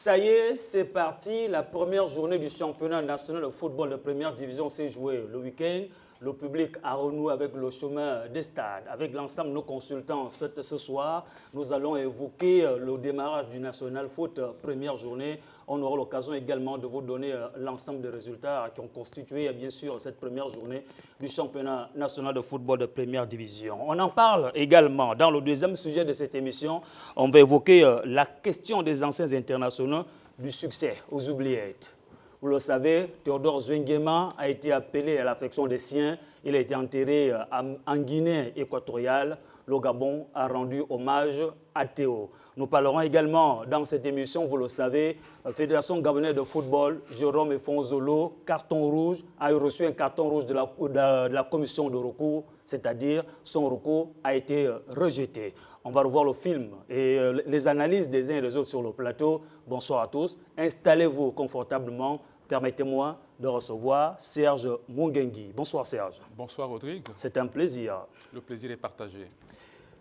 Ça y est, c'est parti. La première journée du championnat national de football de première division s'est jouée le week-end. Le public a renoué avec le chemin des stades. Avec l'ensemble de nos consultants ce soir, nous allons évoquer le démarrage du National Foot première journée. On aura l'occasion également de vous donner l'ensemble des résultats qui ont constitué bien sûr cette première journée du championnat national de football de première division. On en parle également dans le deuxième sujet de cette émission. On va évoquer la question des anciens internationaux du succès aux oubliettes. Vous le savez, Théodore Zouenguema a été appelé à l'affection des siens. Il a été enterré en Guinée équatoriale. Le Gabon a rendu hommage à Théo. Nous parlerons également dans cette émission, vous le savez, Fédération gabonaise de football, Jérôme Efonzolo, carton rouge, a reçu un carton rouge de la commission de recours, c'est-à-dire son recours a été rejeté. On va revoir le film et les analyses des uns et des autres sur le plateau. Bonsoir à tous. Installez-vous confortablement. Permettez-moi de recevoir Serge Mungengui. Bonsoir Serge. Bonsoir Rodrigue. C'est un plaisir. Le plaisir est partagé.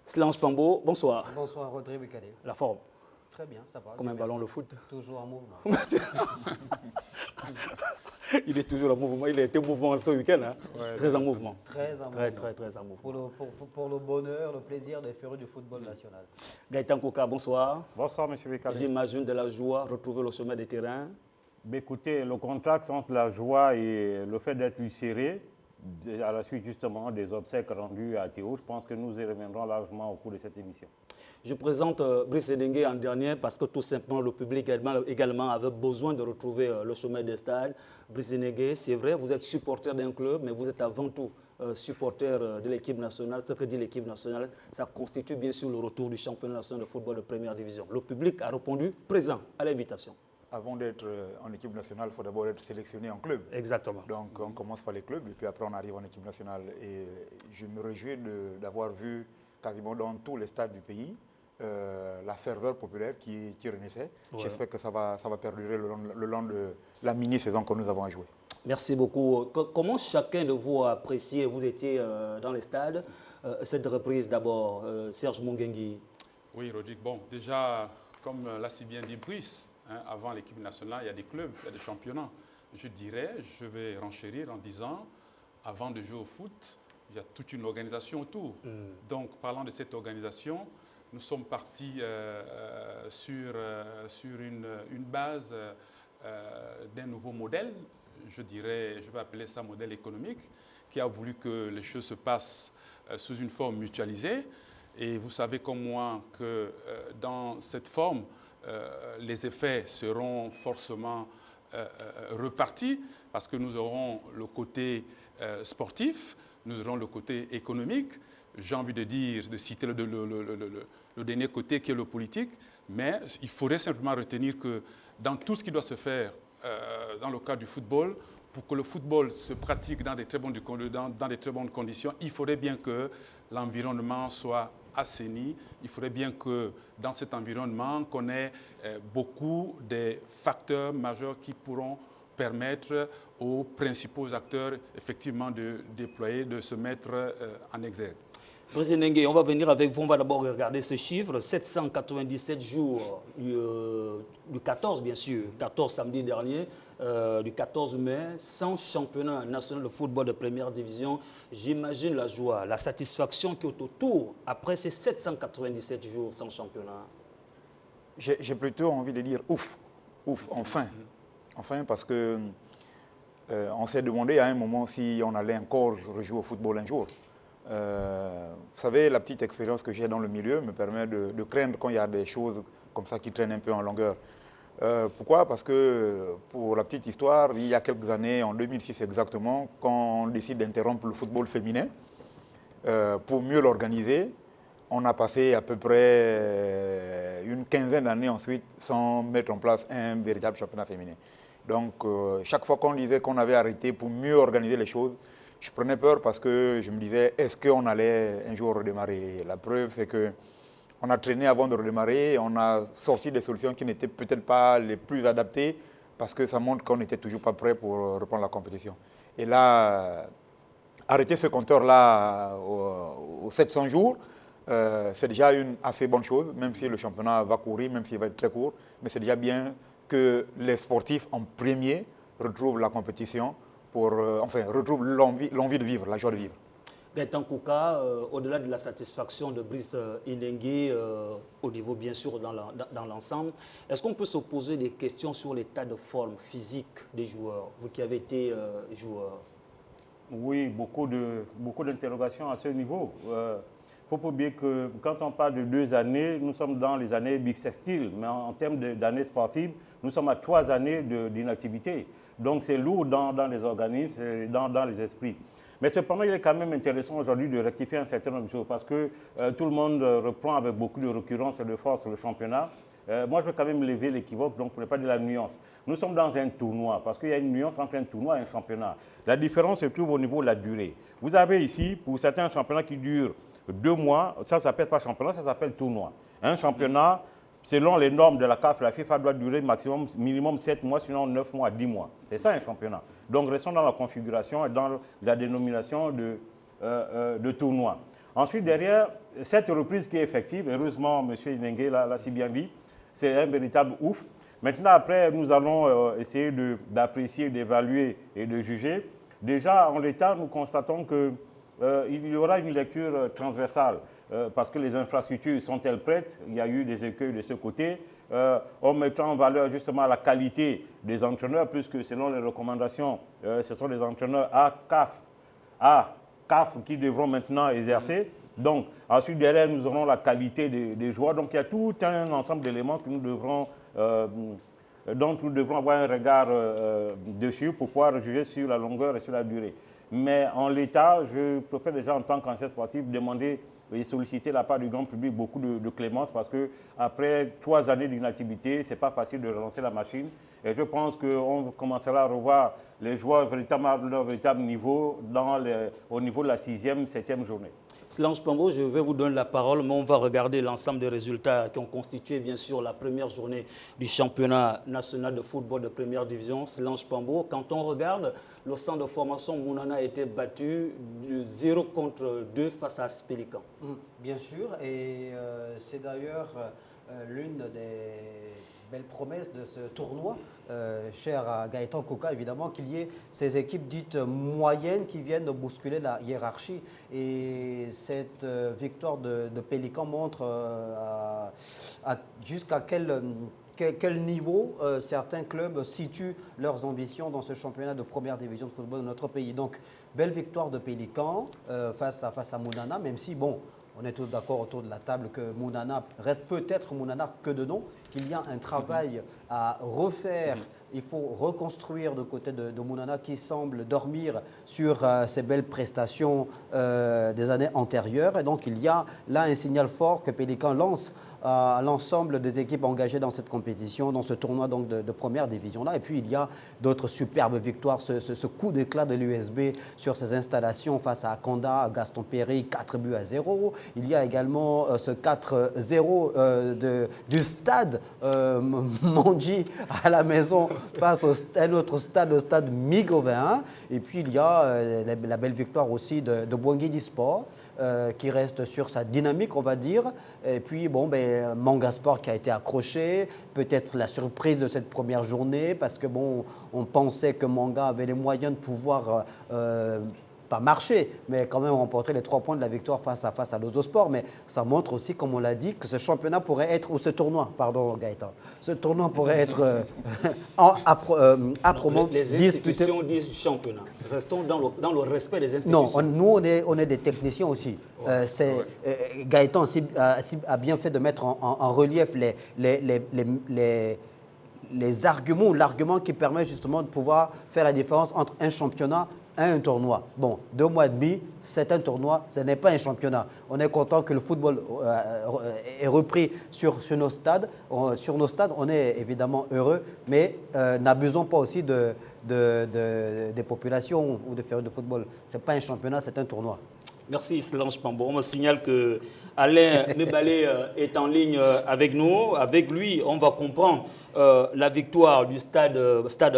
Silence Pambo, bonsoir. Bonsoir Rodrigue Bicadé. La forme? Très bien, ça va. Comme un ballon de foot. Toujours en mouvement. Il est toujours en mouvement. Il a été en mouvement ce week-end. Hein? Ouais, très en mouvement. Très en mouvement. Très en mouvement. Pour le bonheur, le plaisir des férus du football national. Gaëtan Kouka, bonsoir. Bonsoir, M. Bicadé. J'imagine de la joie, retrouver le sommet des terrains. Écoutez, le contraste entre la joie et le fait d'être plus serré, à la suite justement des obsèques rendus à Théo, je pense que nous y reviendrons largement au cours de cette émission. Je présente Brice Dengue en dernier parce que tout simplement le public également avait besoin de retrouver le chemin des stades. Brice Dengue, c'est vrai, vous êtes supporter d'un club, mais vous êtes avant tout supporter de l'équipe nationale. Ce que dit l'équipe nationale, ça constitue bien sûr le retour du championnat national de football de première division. Le public a répondu présent à l'invitation. Avant d'être en équipe nationale, il faut d'abord être sélectionné en club. Exactement. Donc on commence par les clubs et puis après on arrive en équipe nationale. Et je me réjouis d'avoir vu quasiment dans tous les stades du pays la ferveur populaire qui renaissait. Ouais. J'espère que ça va perdurer le long de la mini-saison que nous avons à jouer. Merci beaucoup. Comment chacun de vous a apprécié, vous étiez dans les stades, cette reprise d'abord, Serge Mungengui? Oui, Rodrigue. Bon, déjà, comme l'a si bien dit Brice, hein, avant l'équipe nationale, il y a des clubs, il y a des championnats. Je dirais, je vais renchérir en disant, avant de jouer au foot, il y a toute une organisation autour. Donc, parlant de cette organisation, nous sommes partis sur une base d'un nouveau modèle, je dirais, je vais appeler ça modèle économique, qui a voulu que les choses se passent sous une forme mutualisée. Et vous savez comme moi que dans cette forme, les effets seront forcément repartis parce que nous aurons le côté sportif, nous aurons le côté économique. J'ai envie de dire, de citer le dernier côté qui est le politique, mais il faudrait simplement retenir que dans tout ce qui doit se faire dans le cadre du football, pour que le football se pratique dans des très bonnes conditions, il faudrait bien que l'environnement soit assaini. Il faudrait bien que dans cet environnement, qu'on ait beaucoup des facteurs majeurs qui pourront permettre aux principaux acteurs effectivement de déployer, de se mettre en exergue. Président Dengue, on va venir avec vous, on va d'abord regarder ce chiffre, 797 jours du 14 bien sûr, 14 samedi dernier, du 14 mai, sans championnat national de football de première division. J'imagine la joie, la satisfaction qui est autour après ces 797 jours sans championnat. J'ai plutôt envie de dire ouf, enfin. Enfin parce que on s'est demandé à un moment si on allait encore rejouer au football un jour. Vous savez, la petite expérience que j'ai dans le milieu me permet de craindre quand il y a des choses comme ça qui traînent un peu en longueur. Pourquoi? Parce que, pour la petite histoire, il y a quelques années, en 2006 exactement, quand on décide d'interrompre le football féminin, pour mieux l'organiser, on a passé à peu près une quinzaine d'années ensuite sans mettre en place un véritable championnat féminin. Donc, chaque fois qu'on disait qu'on avait arrêté pour mieux organiser les choses, je prenais peur parce que je me disais, est-ce qu'on allait un jour redémarrer? La preuve, c'est qu'on a traîné avant de redémarrer, on a sorti des solutions qui n'étaient peut-être pas les plus adaptées parce que ça montre qu'on n'était toujours pas prêt pour reprendre la compétition. Et là, arrêter ce compteur-là aux 700 jours, c'est déjà une assez bonne chose, même si le championnat va courir, même s'il va être très court, mais c'est déjà bien que les sportifs en premier retrouvent la compétition pour, retrouvent l'envie de vivre, la joie de vivre. Gaëtan Kouka, au-delà de la satisfaction de Brice Inengue, au niveau bien sûr dans l'ensemble, est-ce qu'on peut se poser des questions sur l'état de forme physique des joueurs, vous qui avez été joueur? Oui, beaucoup d'interrogations à ce niveau. Il ne faut pas oublier que quand on parle de 2 années, nous sommes dans les années bissextiles, mais en termes d'années sportives, nous sommes à 3 années d'inactivité. Donc c'est lourd dans les organismes, dans les esprits. Mais cependant, il est quand même intéressant aujourd'hui de rectifier un certain nombre de choses parce que tout le monde reprend avec beaucoup de récurrence et de force le championnat. Moi, je veux quand même lever l'équivoque, donc pour ne pas dire la nuance. Nous sommes dans un tournoi parce qu'il y a une nuance entre un tournoi et un championnat. La différence se trouve au niveau de la durée. Vous avez ici, pour certains championnats qui durent 2 mois, ça ne s'appelle pas championnat, ça s'appelle tournoi. Un championnat, selon les normes de la CAF, la FIFA doit durer minimum 7 mois, sinon 9 mois, 10 mois. C'est ça un championnat. Donc restons dans la configuration et dans la dénomination de tournoi. Ensuite, derrière, cette reprise qui est effective, heureusement, M. Inengue l'a si bien dit, c'est un véritable ouf. Maintenant, après, nous allons essayer d'apprécier, d'évaluer et de juger. Déjà, en l'état, nous constatons qu'il y aura une lecture transversale parce que les infrastructures sont-elles prêtes? Il y a eu des écueils de ce côté. En mettant en valeur justement la qualité des entraîneurs, puisque selon les recommandations, ce sont les entraîneurs CAF qui devront maintenant exercer. Donc, ensuite, derrière, nous aurons la qualité des joueurs. Donc, il y a tout un ensemble d'éléments que nous devrons, dont nous devrons avoir un regard dessus pour pouvoir juger sur la longueur et sur la durée. Mais en l'état, je préfère déjà en tant qu'ancien sportif demander et solliciter la part du grand public beaucoup de clémence parce qu'après 3 années d'inactivité, ce n'est pas facile de relancer la machine. Et je pense qu'on commencera à revoir les joueurs à leur véritable niveau au niveau de la 6e, 7e journée. Solange Pambo, je vais vous donner la parole, mais on va regarder l'ensemble des résultats qui ont constitué bien sûr la première journée du championnat national de football de première division. Solange Pambo, quand on regarde, le centre de formation Mounana a été battu de 0-2 face à Pélican. Bien sûr, et c'est d'ailleurs l'une des belle promesse de ce tournoi, cher à Gaëtan Kouka, évidemment, qu'il y ait ces équipes dites moyennes qui viennent bousculer la hiérarchie. Et cette victoire de Pélican montre jusqu'à quel niveau certains clubs situent leurs ambitions dans ce championnat de première division de football de notre pays. Donc, belle victoire de Pélican face à Mounana, même si, bon, on est tous d'accord autour de la table que Mounana reste peut-être Mounana que de nom, qu'il y a un travail à refaire. Il faut reconstruire de côté de Mounana qui semble dormir sur ces belles prestations des années antérieures. Et donc il y a là un signal fort que Pélican lance à l'ensemble des équipes engagées dans cette compétition, dans ce tournoi donc de première division-là. Et puis il y a d'autres superbes victoires, ce coup d'éclat de l'USB sur ses installations face à Akanda, à Gaston Péry, 4-0. Il y a également ce 4-0 du stade Mandji à la maison face à un autre stade, le stade Migovéen. Et puis il y a la belle victoire aussi de Bouangui Sport. Qui reste sur sa dynamique, on va dire. Et puis, bon, Manga Sport qui a été accroché. Peut-être la surprise de cette première journée, parce que, bon, on pensait que Manga avait les moyens de pouvoir pas marcher, mais quand même remporter les 3 points de la victoire face à l'Ozosport. Mais ça montre aussi, comme on l'a dit, que ce championnat pourrait être, ou ce tournoi, pardon Gaëtan, ce tournoi pourrait être âprement les institutions disent championnat. Restons dans le respect des institutions. Non, nous on est des techniciens aussi. Gaëtan a bien fait de mettre en relief les arguments, l'argument qui permet justement de pouvoir faire la différence entre un championnat et un tournoi. Bon, 2 mois et demi, c'est un tournoi, ce n'est pas un championnat. On est content que le football est repris sur nos stades. Sur nos stades, on est évidemment heureux, mais n'abusons pas aussi des populations ou des férus de football. Ce n'est pas un championnat, c'est un tournoi. Merci Solange Pambo. On me signale que Alain Mebalé est en ligne avec nous. Avec lui, on va comprendre la victoire du stade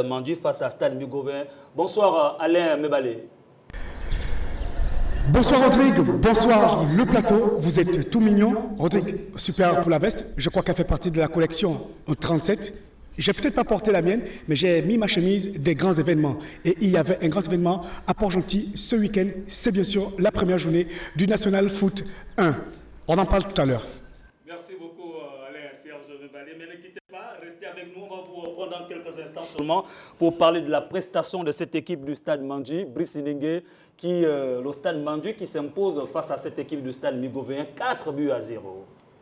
Mandji face à Stade Migovéen. Bonsoir Alain Mebalé. Bonsoir Rodrigue, bonsoir le plateau, vous êtes tout mignon. Rodrigue, super pour la veste, je crois qu'elle fait partie de la collection 37. J'ai peut-être pas porté la mienne, mais j'ai mis ma chemise des grands événements. Et il y avait un grand événement à Port-Gentil ce week-end. C'est bien sûr la première journée du National Foot 1. On en parle tout à l'heure. Merci beaucoup, Alain Serge Vebale. Mais ne quittez pas, restez avec nous. On va vous reprendre dans quelques instants seulement pour parler de la prestation de cette équipe du Stade Mandji, Brice Séningué, le Stade Mandji qui s'impose face à cette équipe du Stade Migovéen, 4-0.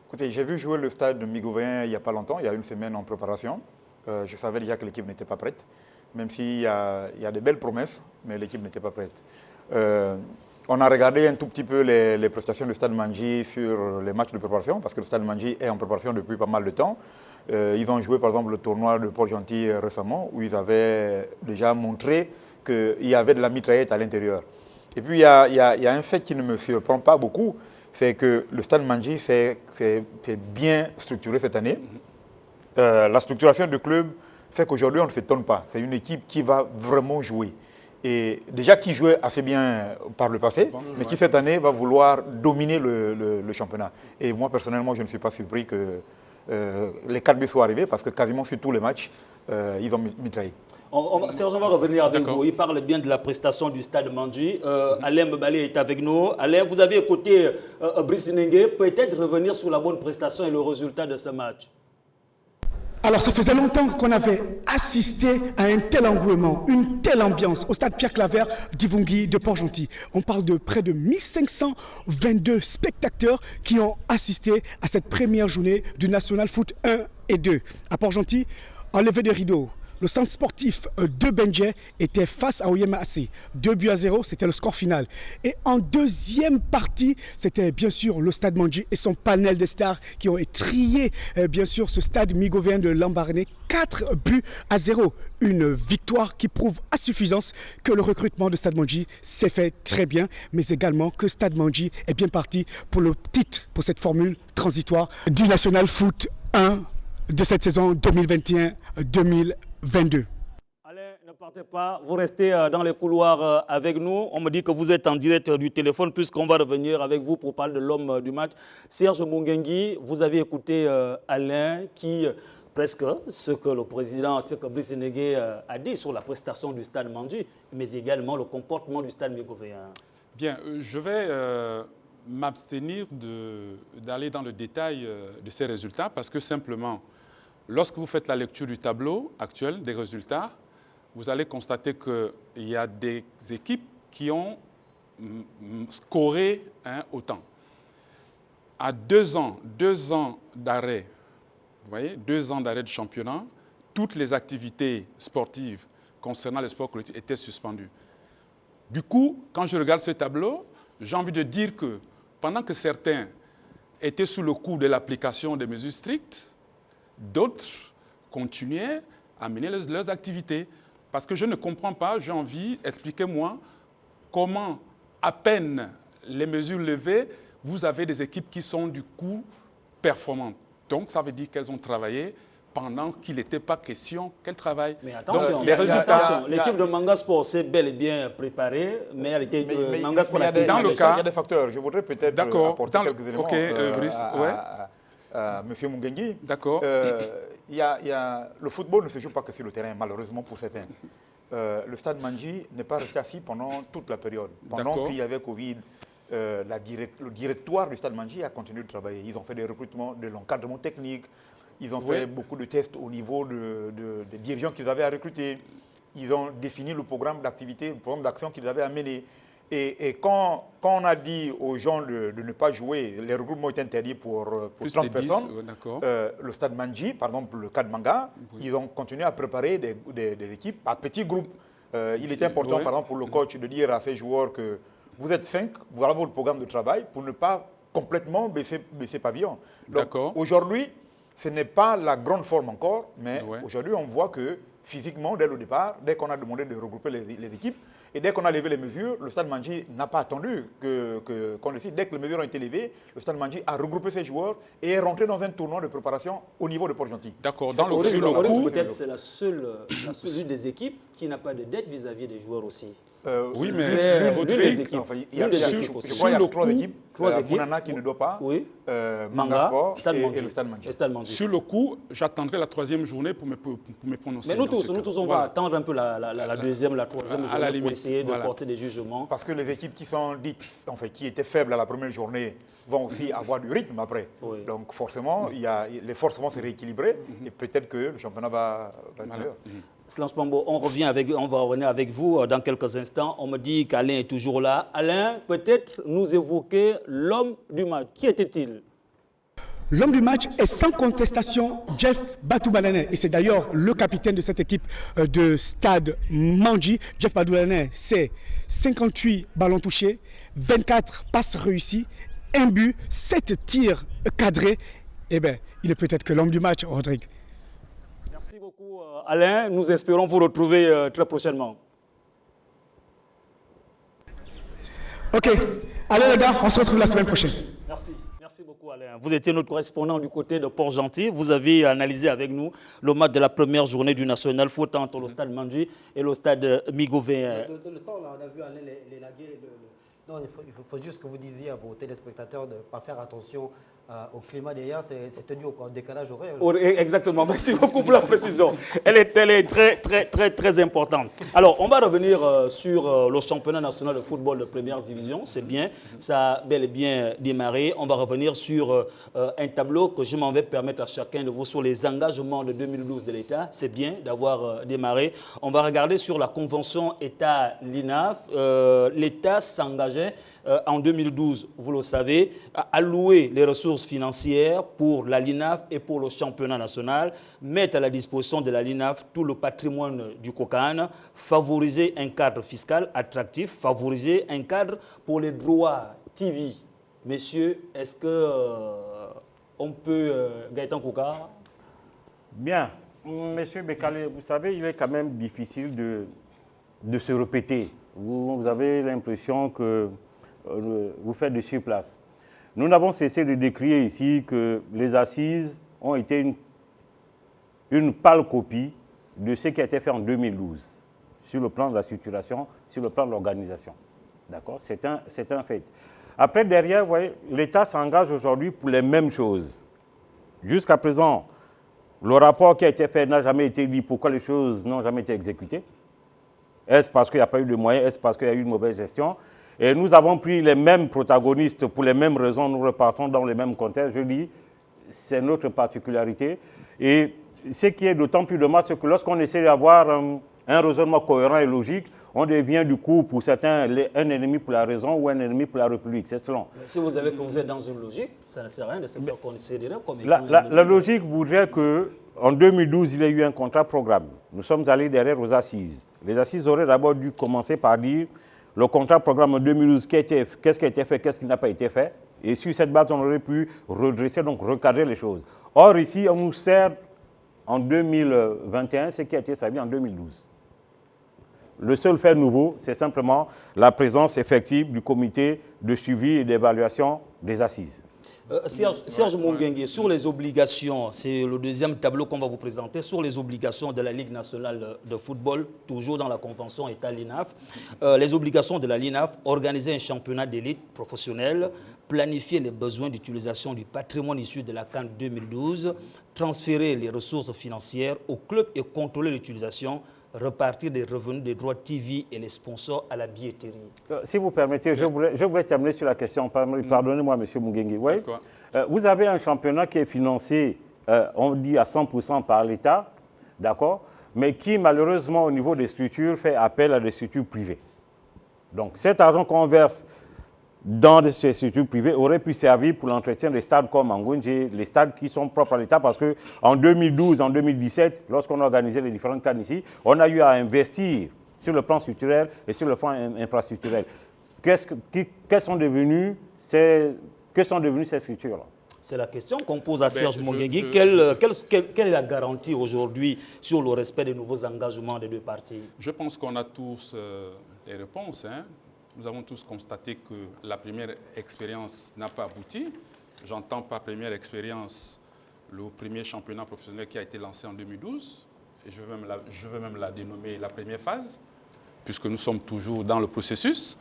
Écoutez, j'ai vu jouer le Stade Migovéen il n'y a pas longtemps, il y a une semaine en préparation. Je savais déjà que l'équipe n'était pas prête, même s'il y a de belles promesses, mais l'équipe n'était pas prête. On a regardé un tout petit peu les prestations du Stade Mandji sur les matchs de préparation, parce que le Stade Mandji est en préparation depuis pas mal de temps. Ils ont joué par exemple le tournoi de Port-Gentil récemment, où ils avaient déjà montré qu'il y avait de la mitraillette à l'intérieur. Et puis il y a un fait qui ne me surprend pas beaucoup, c'est que le Stade Mandji s'est bien structuré cette année. La structuration du club fait qu'aujourd'hui, on ne s'étonne pas. C'est une équipe qui va vraiment jouer. Et déjà qui jouait assez bien par le passé, mais qui cette année va vouloir dominer le championnat. Et moi, personnellement, je ne suis pas surpris que les 4 buts soient arrivés, parce que quasiment sur tous les matchs, ils ont mitraillé. Serge, on va revenir avec vous. Il parle bien de la prestation du Stade Mandji. Alain Mbale est avec nous. Alain, vous avez écouté Brice Séningué. Peut-être revenir sur la bonne prestation et le résultat de ce match. Alors, ça faisait longtemps qu'on avait assisté à un tel engouement, une telle ambiance au stade Pierre-Claver d'Ivungui de Port-Gentil. On parle de près de 1522 spectateurs qui ont assisté à cette première journée du National Foot 1 et 2. À Port-Gentil, enlevé des rideaux. Le centre sportif de Benjé était face à Oyema AC. 2-0, c'était le score final. Et en deuxième partie, c'était bien sûr le Stade Mandji et son panel de stars qui ont étrié bien sûr ce stade migovéen de Lambaréné. 4-0. Une victoire qui prouve à suffisance que le recrutement de Stade Mandji s'est fait très bien, mais également que Stade Mandji est bien parti pour le titre, pour cette formule transitoire du National Foot 1 de cette saison 2021-2022. Alain, ne partez pas, vous restez dans les couloirs avec nous. On me dit que vous êtes en direct du téléphone puisqu'on va revenir avec vous pour parler de l'homme du match. Serge Moungengi, vous avez écouté Alain qui, presque ce que le président, ce que Brice Séningué a dit sur la prestation du Stade Mandji, mais également le comportement du Stade migovéen. Bien, je vais m'abstenir d'aller dans le détail de ces résultats parce que simplement, lorsque vous faites la lecture du tableau actuel des résultats, vous allez constater qu'il y a des équipes qui ont scoré autant. À 2 ans d'arrêt, vous voyez, 2 ans d'arrêt de championnat, toutes les activités sportives concernant les sports collectifs étaient suspendues. Du coup, quand je regarde ce tableau, j'ai envie de dire que pendant que certains étaient sous le coup de l'application des mesures strictes, d'autres continuaient à mener leurs activités. Parce que je ne comprends pas, j'ai envie, expliquez-moi comment, à peine les mesures levées, vous avez des équipes qui sont du coup performantes. Donc ça veut dire qu'elles ont travaillé pendant qu'il n'était pas question qu'elles travaillent. Mais attention, l'équipe de Manga Sport s'est bel et bien préparée, mais elle était Manga Sport. Il y a des facteurs. Je voudrais peut-être apporter quelques éléments à M. Moungengi. D'accord. Le football ne se joue pas que sur le terrain, malheureusement pour certains. Le Stade Mandji n'est pas resté assis pendant toute la période. Pendant qu'il y avait Covid, le directoire du Stade Mandji a continué de travailler. Ils ont fait des recrutements, de l'encadrement technique. Ils ont fait beaucoup de tests au niveau des dirigeants qu'ils avaient à recruter. Ils ont défini le programme d'activité, le programme d'action qu'ils avaient à mener. Et quand on a dit aux gens de ne pas jouer, les regroupements étaient interdits pour 30 personnes. Le Stade Mandji, par exemple le Stade Manga, ils ont continué à préparer des équipes à petits groupes. Il était important, par exemple, pour le coach de dire à ses joueurs que vous êtes 5, vous avez votre programme de travail pour ne pas complètement baisser pavillon. Donc aujourd'hui, ce n'est pas la grande forme encore, mais aujourd'hui, on voit que physiquement, dès le départ, dès qu'on a demandé de regrouper les équipes, et dès qu'on a levé les mesures, le Stade Mandji n'a pas attendu qu'on décide. Dès que les mesures ont été levées, le Stade Mandji a regroupé ses joueurs et est rentré dans un tournoi de préparation au niveau de Port-Gentil. D'accord. Dans le peut-être c'est la seule des équipes qui n'a pas de dette vis-à-vis des joueurs aussi. Oui, l'une mais des équipes. Enfin, il y L'une des a, équipes je aussi. crois qu'il y Sur a trois équipes. trois équipes. Mounana qui ne doit pas, Oui. Manga Sport Stade et Mandji. le Stade Mandji. Et Stade Mandji. Sur le coup, j'attendrai la 3e journée pour me prononcer. Mais nous dans ce tous, cas. on Voilà. va attendre un peu la 2e, la 3e À la journée pour limite, essayer de voilà. porter des jugements. Parce que les équipes qui sont dites, en fait, qui étaient faibles à la première journée, vont aussi avoir du rythme après. Oui. Donc forcément, les forces vont se rééquilibrer et peut-être que le championnat va être meilleur. Slange Pambo, on va revenir avec vous dans quelques instants. On me dit qu'Alain est toujours là. Alain, peut-être nous évoquer l'homme du match. Qui était-il? L'homme du match est sans contestation Jeff Batoubalane. Et c'est d'ailleurs le capitaine de cette équipe de Stade Mandji. Jeff Batoubalane, c'est 58 ballons touchés, 24 passes réussies, 1 but, 7 tirs cadrés. Eh bien, il est peut-être que l'homme du match, Rodrigue. Merci beaucoup Alain. Nous espérons vous retrouver très prochainement. Ok. Allez les gars, on se retrouve la semaine prochaine. Merci. Merci beaucoup Alain. Vous étiez notre correspondant du côté de Port-Gentil. Vous avez analysé avec nous le match de la première journée du National Foot entre le Stade Mandji et le Stade Migové. Le temps, là, on a vu Alain les laguer. Non, il faut juste que vous disiez à vos téléspectateurs de ne pas faire attention au climat derrière. C'est tenu au décalage horaire. Exactement. Merci beaucoup pour la précision. Elle est très importante. Alors, on va revenir sur le championnat national de football de première division. C'est bien. Ça a bel et bien démarré. On va revenir sur un tableau que je m'en vais permettre à chacun de vous sur les engagements de 2012 de l'État. C'est bien d'avoir démarré. On va regarder sur la convention État-LINAF. L'État s'engageait en 2012, vous le savez, à allouer les ressources financières pour la LINAF et pour le championnat national, mettre à la disposition de la LINAF tout le patrimoine du COCAN, favoriser un cadre fiscal attractif, favoriser un cadre pour les droits TV. Messieurs, est-ce que on peut, Gaëtan Kouka? Bien. Monsieur Bekale, vous savez, il est quand même difficile de se répéter. Vous avez l'impression que vous faites de surplace. Nous n'avons cessé de décrire ici que les assises ont été une pâle copie de ce qui a été fait en 2012, sur le plan de la structuration, sur le plan de l'organisation. D'accord? C'est un fait. Après, derrière, vous voyez, l'État s'engage aujourd'hui pour les mêmes choses. Jusqu'à présent, le rapport qui a été fait n'a jamais été dit pourquoi les choses n'ont jamais été exécutées. Est-ce parce qu'il n'y a pas eu de moyens? Est-ce parce qu'il y a eu une mauvaise gestion? Et nous avons pris les mêmes protagonistes pour les mêmes raisons, nous repartons dans les mêmes contextes. Je dis, c'est notre particularité. Et ce qui est d'autant plus dommage, c'est que lorsqu'on essaie d'avoir un raisonnement cohérent et logique, on devient du coup, pour certains, un ennemi pour la raison ou un ennemi pour la République. C'est selon. Si vous savez que vous êtes dans une logique, ça ne sert à rien de se faire considérer comme la logique voudrait qu'en 2012, il y ait eu un contrat programme. Nous sommes allés derrière aux assises. Les assises auraient d'abord dû commencer par dire le contrat programme en 2012, qu'est-ce qui a été fait, qu'est-ce qui n'a pas été fait. Et sur cette base, on aurait pu redresser, donc recadrer les choses. Or, ici, on nous sert en 2021 ce qui a été servi en 2012. Le seul fait nouveau, c'est simplement la présence effective du comité de suivi et d'évaluation des assises. Serge Mongengue, sur les obligations, c'est le deuxième tableau qu'on va vous présenter, sur les obligations de la Ligue nationale de football, toujours dans la convention État-LINAF. Les obligations de la LINAF, organiser un championnat d'élite professionnel, planifier les besoins d'utilisation du patrimoine issu de la CAN 2012, transférer les ressources financières au club et contrôler l'utilisation, repartir des revenus des droits TV et les sponsors à la billetterie. Si vous permettez, je voudrais terminer sur la question. Pardonnez-moi, M. Mugengi. Oui, vous avez un championnat qui est financé, on dit à 100% par l'État, d'accord, mais qui malheureusement au niveau des structures fait appel à des structures privées. Donc cet argent qu'on verse dans ces structures privées aurait pu servir pour l'entretien des stades comme Angoundji, les stades qui sont propres à l'État, parce qu'en 2012, en 2017, lorsqu'on a organisé les différentes CAN ici, on a eu à investir sur le plan structurel et sur le plan infrastructurel. Quelles sont devenues ces structures-là? C'est la question qu'on pose à Serge Mongengue. Quelle est la garantie aujourd'hui sur le respect des nouveaux engagements des deux parties? Je pense qu'on a tous les réponses. Nous avons tous constaté que la première expérience n'a pas abouti. J'entends par première expérience le premier championnat professionnel qui a été lancé en 2012. Et je veux même la dénommer la première phase. puisque nous sommes toujours dans le processus.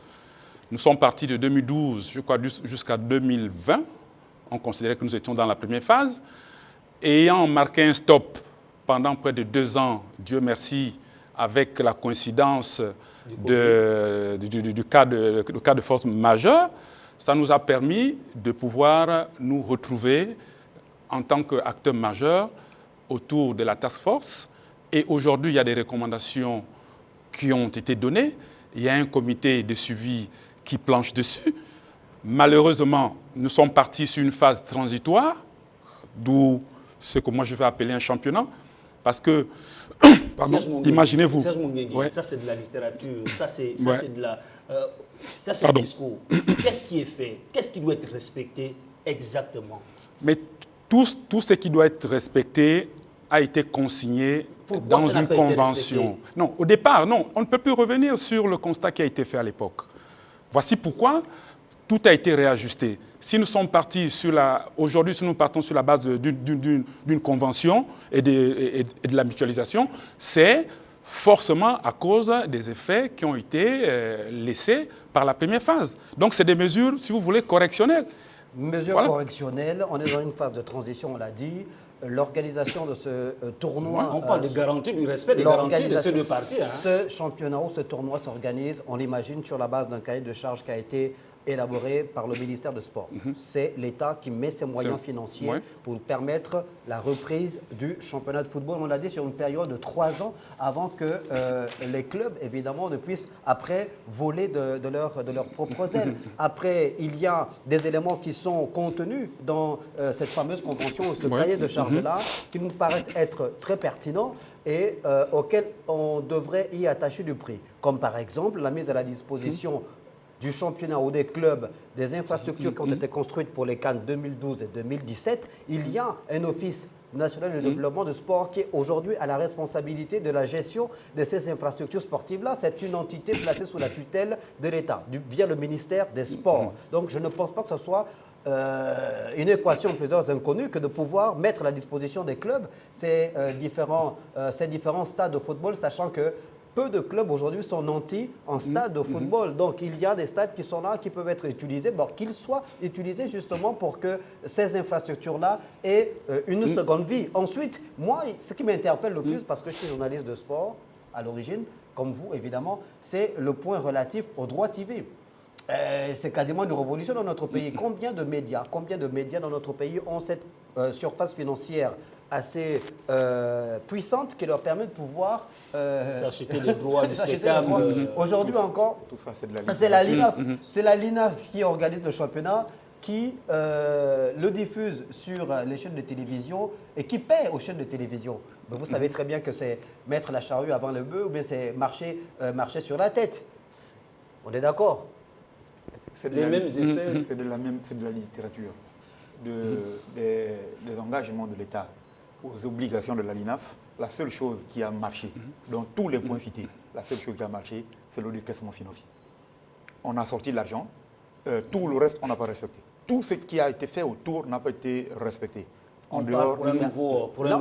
Nous sommes partis de 2012, je crois, jusqu'à 2020. On considérait que nous étions dans la première phase. Et ayant marqué un stop pendant près de 2 ans, Dieu merci, avec la coïncidence du cas de force majeure, ça nous a permis de pouvoir nous retrouver en tant qu'acteurs majeurs autour de la task force. Et aujourd'hui, il y a des recommandations qui ont été données. Il y a un comité de suivi qui planche dessus. Malheureusement, nous sommes partis sur une phase transitoire, d'où ce que moi je vais appeler un championnat, parce que, imaginez-vous. Serge Mungenge, ouais. Ça c'est de la littérature, ça c'est Ouais. le discours. Qu'est-ce qui est fait? Qu'est-ce qui doit être respecté exactement? Mais tout ce qui doit être respecté a été consigné Pourquoi dans ça n'a une pas été convention. respecté? Non, au départ, non. On ne peut plus revenir sur le constat qui a été fait à l'époque. Voici pourquoi tout a été réajusté. Si nous sommes partis aujourd'hui, si nous partons sur la base d'une convention et de la mutualisation, c'est forcément à cause des effets qui ont été laissés par la première phase. Donc, c'est des mesures, si vous voulez, correctionnelles. Mesures Voilà. correctionnelles, on est dans une phase de transition, on l'a dit. L'organisation de ce tournoi... On parle de garantie, du respect des garanties de ces deux parties. Hein. Ce championnat ou ce tournoi s'organise, on l'imagine, sur la base d'un cahier de charges qui a été élaboré par le ministère des Sports. C'est l'État qui met ses moyens financiers pour permettre la reprise du championnat de football. On l'a dit sur une période de 3 ans avant que les clubs, évidemment, ne puissent après voler de leurs propres ailes. Après, il y a des éléments qui sont contenus dans cette fameuse convention, ce cahier de charges-là, qui nous paraissent être très pertinents et auxquels on devrait y attacher du prix. Comme par exemple la mise à la disposition du championnat ou des clubs, des infrastructures qui ont été construites pour les Cannes 2012 et 2017, il y a un office national de développement de sport qui est aujourd'hui à la responsabilité de la gestion de ces infrastructures sportives-là. C'est une entité placée sous la tutelle de l'État, via le ministère des Sports. Donc je ne pense pas que ce soit une équation plusieurs inconnues que de pouvoir mettre à la disposition des clubs ces différents stades de football, sachant que peu de clubs aujourd'hui sont nantis en stade de football. Donc il y a des stades qui sont là, qui peuvent être utilisés, bon, qu'ils soient utilisés justement pour que ces infrastructures-là aient une seconde vie. Ensuite, moi, ce qui m'interpelle le plus, parce que je suis journaliste de sport à l'origine, comme vous évidemment, c'est le point relatif au droit TV. C'est quasiment une révolution dans notre pays. Combien de médias dans notre pays ont cette surface financière assez puissante qui leur permet de pouvoir s'acheter des droits du spectacle. Aujourd'hui encore, Tout ça, c'est de c'est la LINAF qui organise le championnat, qui le diffuse sur les chaînes de télévision et qui paie aux chaînes de télévision. Mais vous savez très bien que c'est mettre la charrue avant le bœuf ou bien c'est marcher sur la tête. On est d'accord? C'est Les mêmes effets. C'est de la littérature, des engagements de l'État aux obligations de la LINAF. La seule chose qui a marché, dans tous les points cités, la seule chose qui a marché, c'est le décaissement financier. On a sorti de l'argent, tout le reste, on n'a pas respecté. Tout ce qui a été fait autour n'a pas été respecté. On parle pour un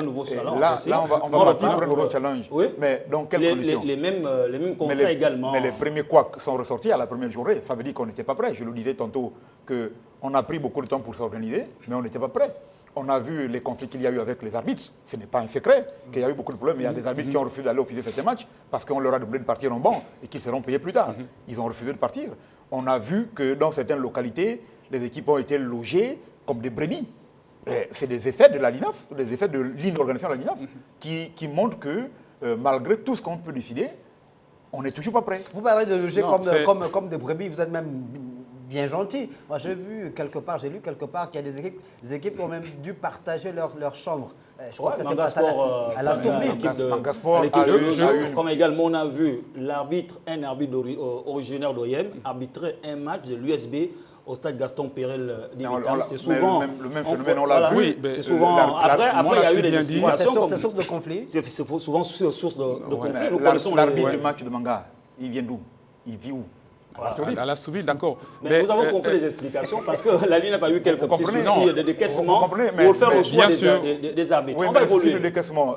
nouveau challenge. Là, on va partir pour un nouveau challenge. Oui. Mais dans quelles conditions? Les mêmes contrats également. Mais les premiers couacs sont ressortis à la première journée. Ça veut dire qu'on n'était pas prêt. Je le disais tantôt qu'on a pris beaucoup de temps pour s'organiser, mais on n'était pas prêt. On a vu les conflits qu'il y a eu avec les arbitres. Ce n'est pas un secret qu'il y a eu beaucoup de problèmes. Il y a des arbitres qui ont refusé d'aller officier certains matchs parce qu'on leur a demandé de partir en banc et qu'ils seront payés plus tard. Ils ont refusé de partir. On a vu que dans certaines localités, les équipes ont été logées comme des brebis. C'est des effets de la LINAF, des effets de l'inorganisation de la LINAF qui montrent que malgré tout ce qu'on peut décider, on n'est toujours pas prêt. Vous parlez de loger comme des brebis, vous êtes même bien gentil. Moi, j'ai lu quelque part qu'il y a des équipes qui ont même dû partager leur chambre. Je crois que ça s'est passé à la Sourville. Comme également on a vu un arbitre originaire d'OIM arbitrer un match de l'USB au stade Gaston Perel d'Héritage. C'est souvent le même phénomène, on l'a vu. C'est souvent. Après, il y a eu des explications. C'est source de conflit. C'est souvent source de conflit. L'arbitre de match de Manga, il vient d'où? Il vit où? À la Sourville, d'accord. Mais nous avons compris les explications parce que la ligne a eu quelques petits soucis de décaissement pour faire le choix des arbitres. Oui, mais le souci de décaissement,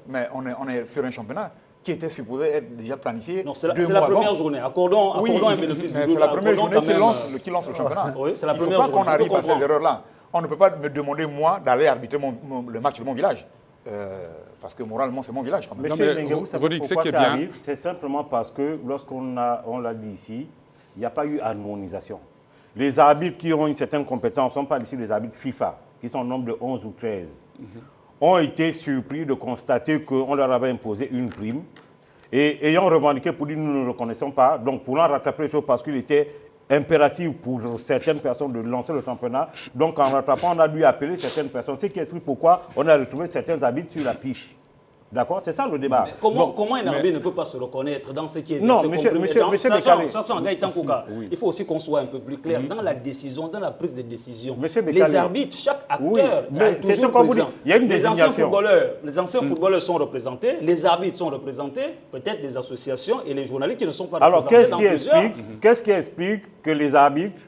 mais on est sur un championnat. qui était supposé être déjà planifié. Non, c'est la, 2 la mois première avant. journée. Accordons un bénéfice du doute. C'est la première Accordons journée quand qui lance le championnat. Oui, c'est la Il première ne faut pas journée. qu'on arrive Je à ces comprends. erreurs-là. On ne peut pas me demander, moi, d'aller arbitrer le match de mon village. Parce que moralement, c'est mon village quand même. Non, Monsieur mais Mengue, vous savez Rodrigue, ce pourquoi qui est ça bien- arrive? C'est simplement parce que lorsqu'on l'a dit ici, il n'y a pas eu harmonisation. Les arbitres qui ont une certaine compétence, on parle ici des arbitres FIFA, qui sont au nombre de 11 ou 13, ont été surpris de constater qu'on leur avait imposé une prime. Et ayant revendiqué pour dire nous ne le reconnaissons pas, donc pour en rattraper les choses parce qu'il était impératif pour certaines personnes de lancer le championnat, donc en rattrapant, on a dû appeler certaines personnes, ce qui explique pourquoi on a retrouvé certains arbitres sur la piste. D'accord? C'est ça le débat. Mais comment, Donc, comment un arbitre ne peut pas se reconnaître dans ce qui est Non, versé monsieur- comme monsieur- prime? monsieur Sachant Bekale. Gaëtan Kouka, il faut aussi qu'on soit un peu plus clair dans la décision, dans la prise de décision. Monsieur Bekale. Les arbitres, chaque acteur Oui, mais est c'est ce toujours qu'on vous présent. dit. Il y a une les désignation. anciens footballeurs sont représentés, les arbitres sont représentés, peut-être des associations et les journalistes qui ne sont pas Alors, représentés dans plusieurs. qu'est-ce qui explique que les arbitres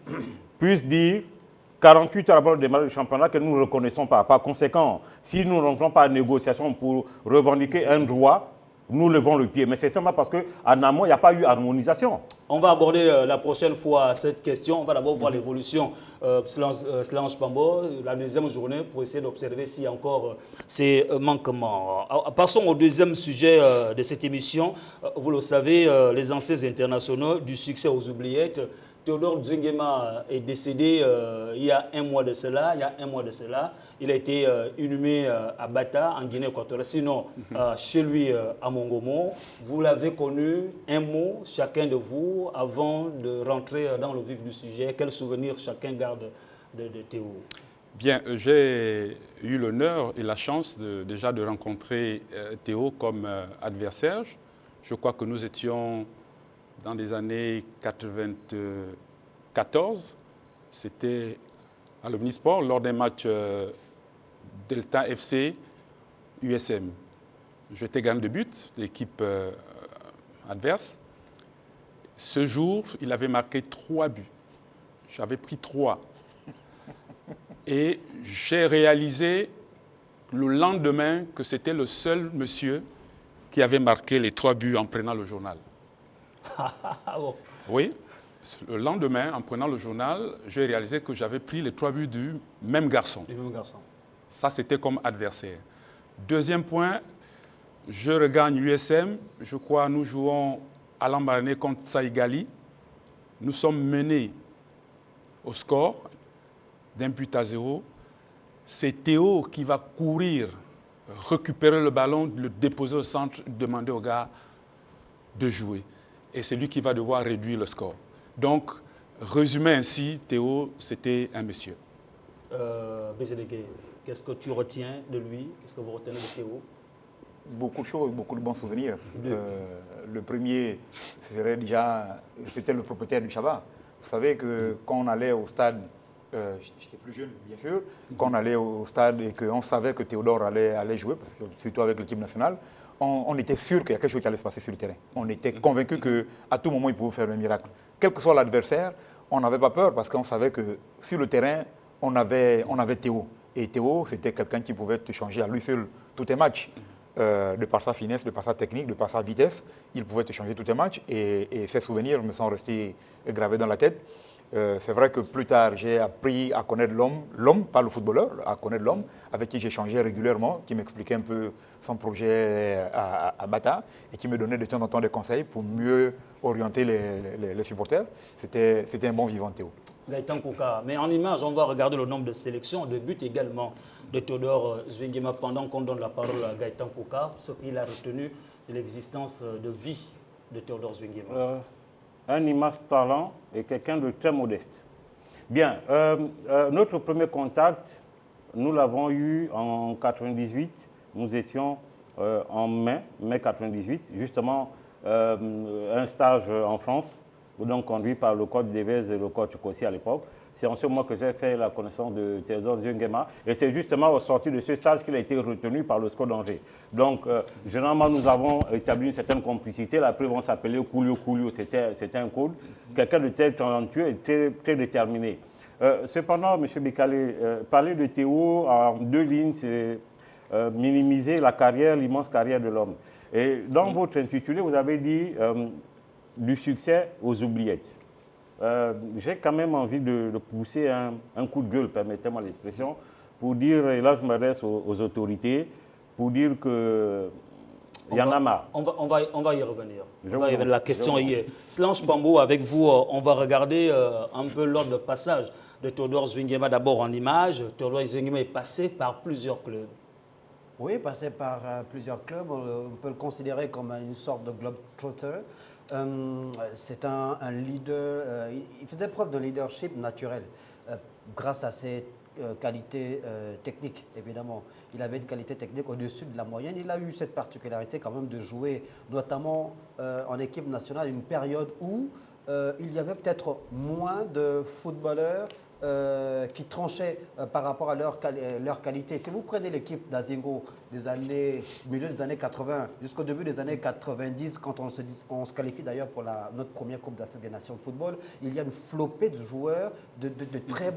puissent dire 48 heures avant le démarrage du championnat que nous ne reconnaissons pas? Par conséquent, si nous ne rentrons pas en négociation pour revendiquer un droit, nous levons le pied. Mais c'est simplement parce qu'en amont, il n'y a pas eu harmonisation. On va aborder la prochaine fois cette question. On va d'abord voir l'évolution Slange Pambo, la deuxième journée, pour essayer d'observer s'il y a encore ces manquements. Passons au deuxième sujet de cette émission. Vous le savez, les anciens internationaux du succès aux oubliettes. Théodore Dzinguema est décédé il y a un mois de cela. Il a été inhumé à Bata, en Guinée équatoriale. Sinon, chez lui, à Mongomo. Vous l'avez connu. Un mot, chacun de vous, avant de rentrer dans le vif du sujet. Quel souvenir chacun garde de Théo? Bien, j'ai eu l'honneur et la chance déjà de rencontrer Théo comme adversaire. Je crois que nous étions dans les années 94. C'était à l'Omnisport lors d'un match Delta FC USM. J'étais gagnant de but de l'équipe adverse. Ce jour, il avait marqué 3 buts. J'avais pris 3. Et j'ai réalisé le lendemain que c'était le seul monsieur qui avait marqué les 3 buts en prenant le journal. Oui, le lendemain, en prenant le journal, j'ai réalisé que j'avais pris les 3 buts du même garçon. Du même garçon. Ça, c'était comme adversaire. Deuxième point, je regagne l'USM. Je crois nous jouons à Lambaréné contre Saïgali. Nous sommes menés au score d'1 but à 0. C'est Théo qui va courir, récupérer le ballon, le déposer au centre, demander au gars de jouer. Et c'est lui qui va devoir réduire le score. Donc, résumé ainsi, Théo, c'était un monsieur. Bézédégué, qu'est-ce que tu retiens de lui? Qu'est-ce que vous retenez de Théo? Beaucoup de choses, beaucoup de bons souvenirs. Le premier, c'était le propriétaire du Chabat. Vous savez que quand on allait au stade, j'étais plus jeune bien sûr, quand on allait au stade et qu'on savait que Théodore allait jouer, surtout avec l'équipe nationale, on était sûr qu'il y a quelque chose qui allait se passer sur le terrain. On était convaincus qu'à tout moment, il pouvait faire un miracle. Quel que soit l'adversaire, on n'avait pas peur parce qu'on savait que sur le terrain, on avait Théo. Et Théo, c'était quelqu'un qui pouvait te changer à lui seul tous tes matchs. De par sa finesse, de par sa technique, de par sa vitesse, il pouvait te changer tous tes matchs. Et ces souvenirs me sont restés gravés dans la tête. C'est vrai que plus tard, j'ai appris à connaître l'homme, pas le footballeur, à connaître l'homme, avec qui j'échangeais régulièrement, qui m'expliquait un peu son projet à Bata et qui me donnait de temps en temps des conseils pour mieux orienter les supporters. C'était un bon vivant, Théo. Gaëtan Kouka. Mais en image, on va regarder le nombre de sélections, de buts également de Théodore Dzinguema pendant qu'on donne la parole à Gaëtan Kouka, ce qu'il a retenu de l'existence de vie de Théodore Dzinguema. Un immense talent et quelqu'un de très modeste. Bien, notre premier contact, nous l'avons eu en 98. Nous étions en mai 98, justement un stage en France, donc conduit par le coach Devez et le coach Kossi à l'époque. C'est en ce moment que j'ai fait la connaissance de Théodore Dzinguema. Et c'est justement au sortir de ce stage qu'il a été retenu par le SCO d'Angers. Donc, généralement, nous avons établi une certaine complicité. La preuve, on s'appelait Koulio. C'était un code. Quelqu'un de très talentueux et très, très déterminé. Cependant, M. Bekale, parler de Théo en 2 lignes, c'est minimiser l'immense carrière de l'homme. Et dans votre intitulé, vous avez dit du succès aux oubliettes. J'ai quand même envie de pousser un coup de gueule, permettez-moi l'expression, pour dire, et là je m'adresse aux autorités, pour dire que il y en a marre. On va y revenir. La question y est. Slange Bambo, avec vous, on va regarder un peu l'ordre de passage de Théodore Zwingema d'abord en image. Théodore Zwingema est passé par plusieurs clubs. Oui, passé par plusieurs clubs. On peut le considérer comme une sorte de globetrotter. C'est un leader. Il faisait preuve de leadership naturel grâce à ses qualités techniques, évidemment. Il avait une qualité technique au-dessus de la moyenne. Il a eu cette particularité quand même de jouer, notamment en équipe nationale, une période où il y avait peut-être moins de footballeurs qui tranchaient par rapport à leur qualité. Si vous prenez l'équipe d'Azingo des années, milieu des années 80 jusqu'au début des années 90, quand on se qualifie d'ailleurs pour notre première Coupe d'Afrique des Nations de football, il y a une flopée de joueurs de très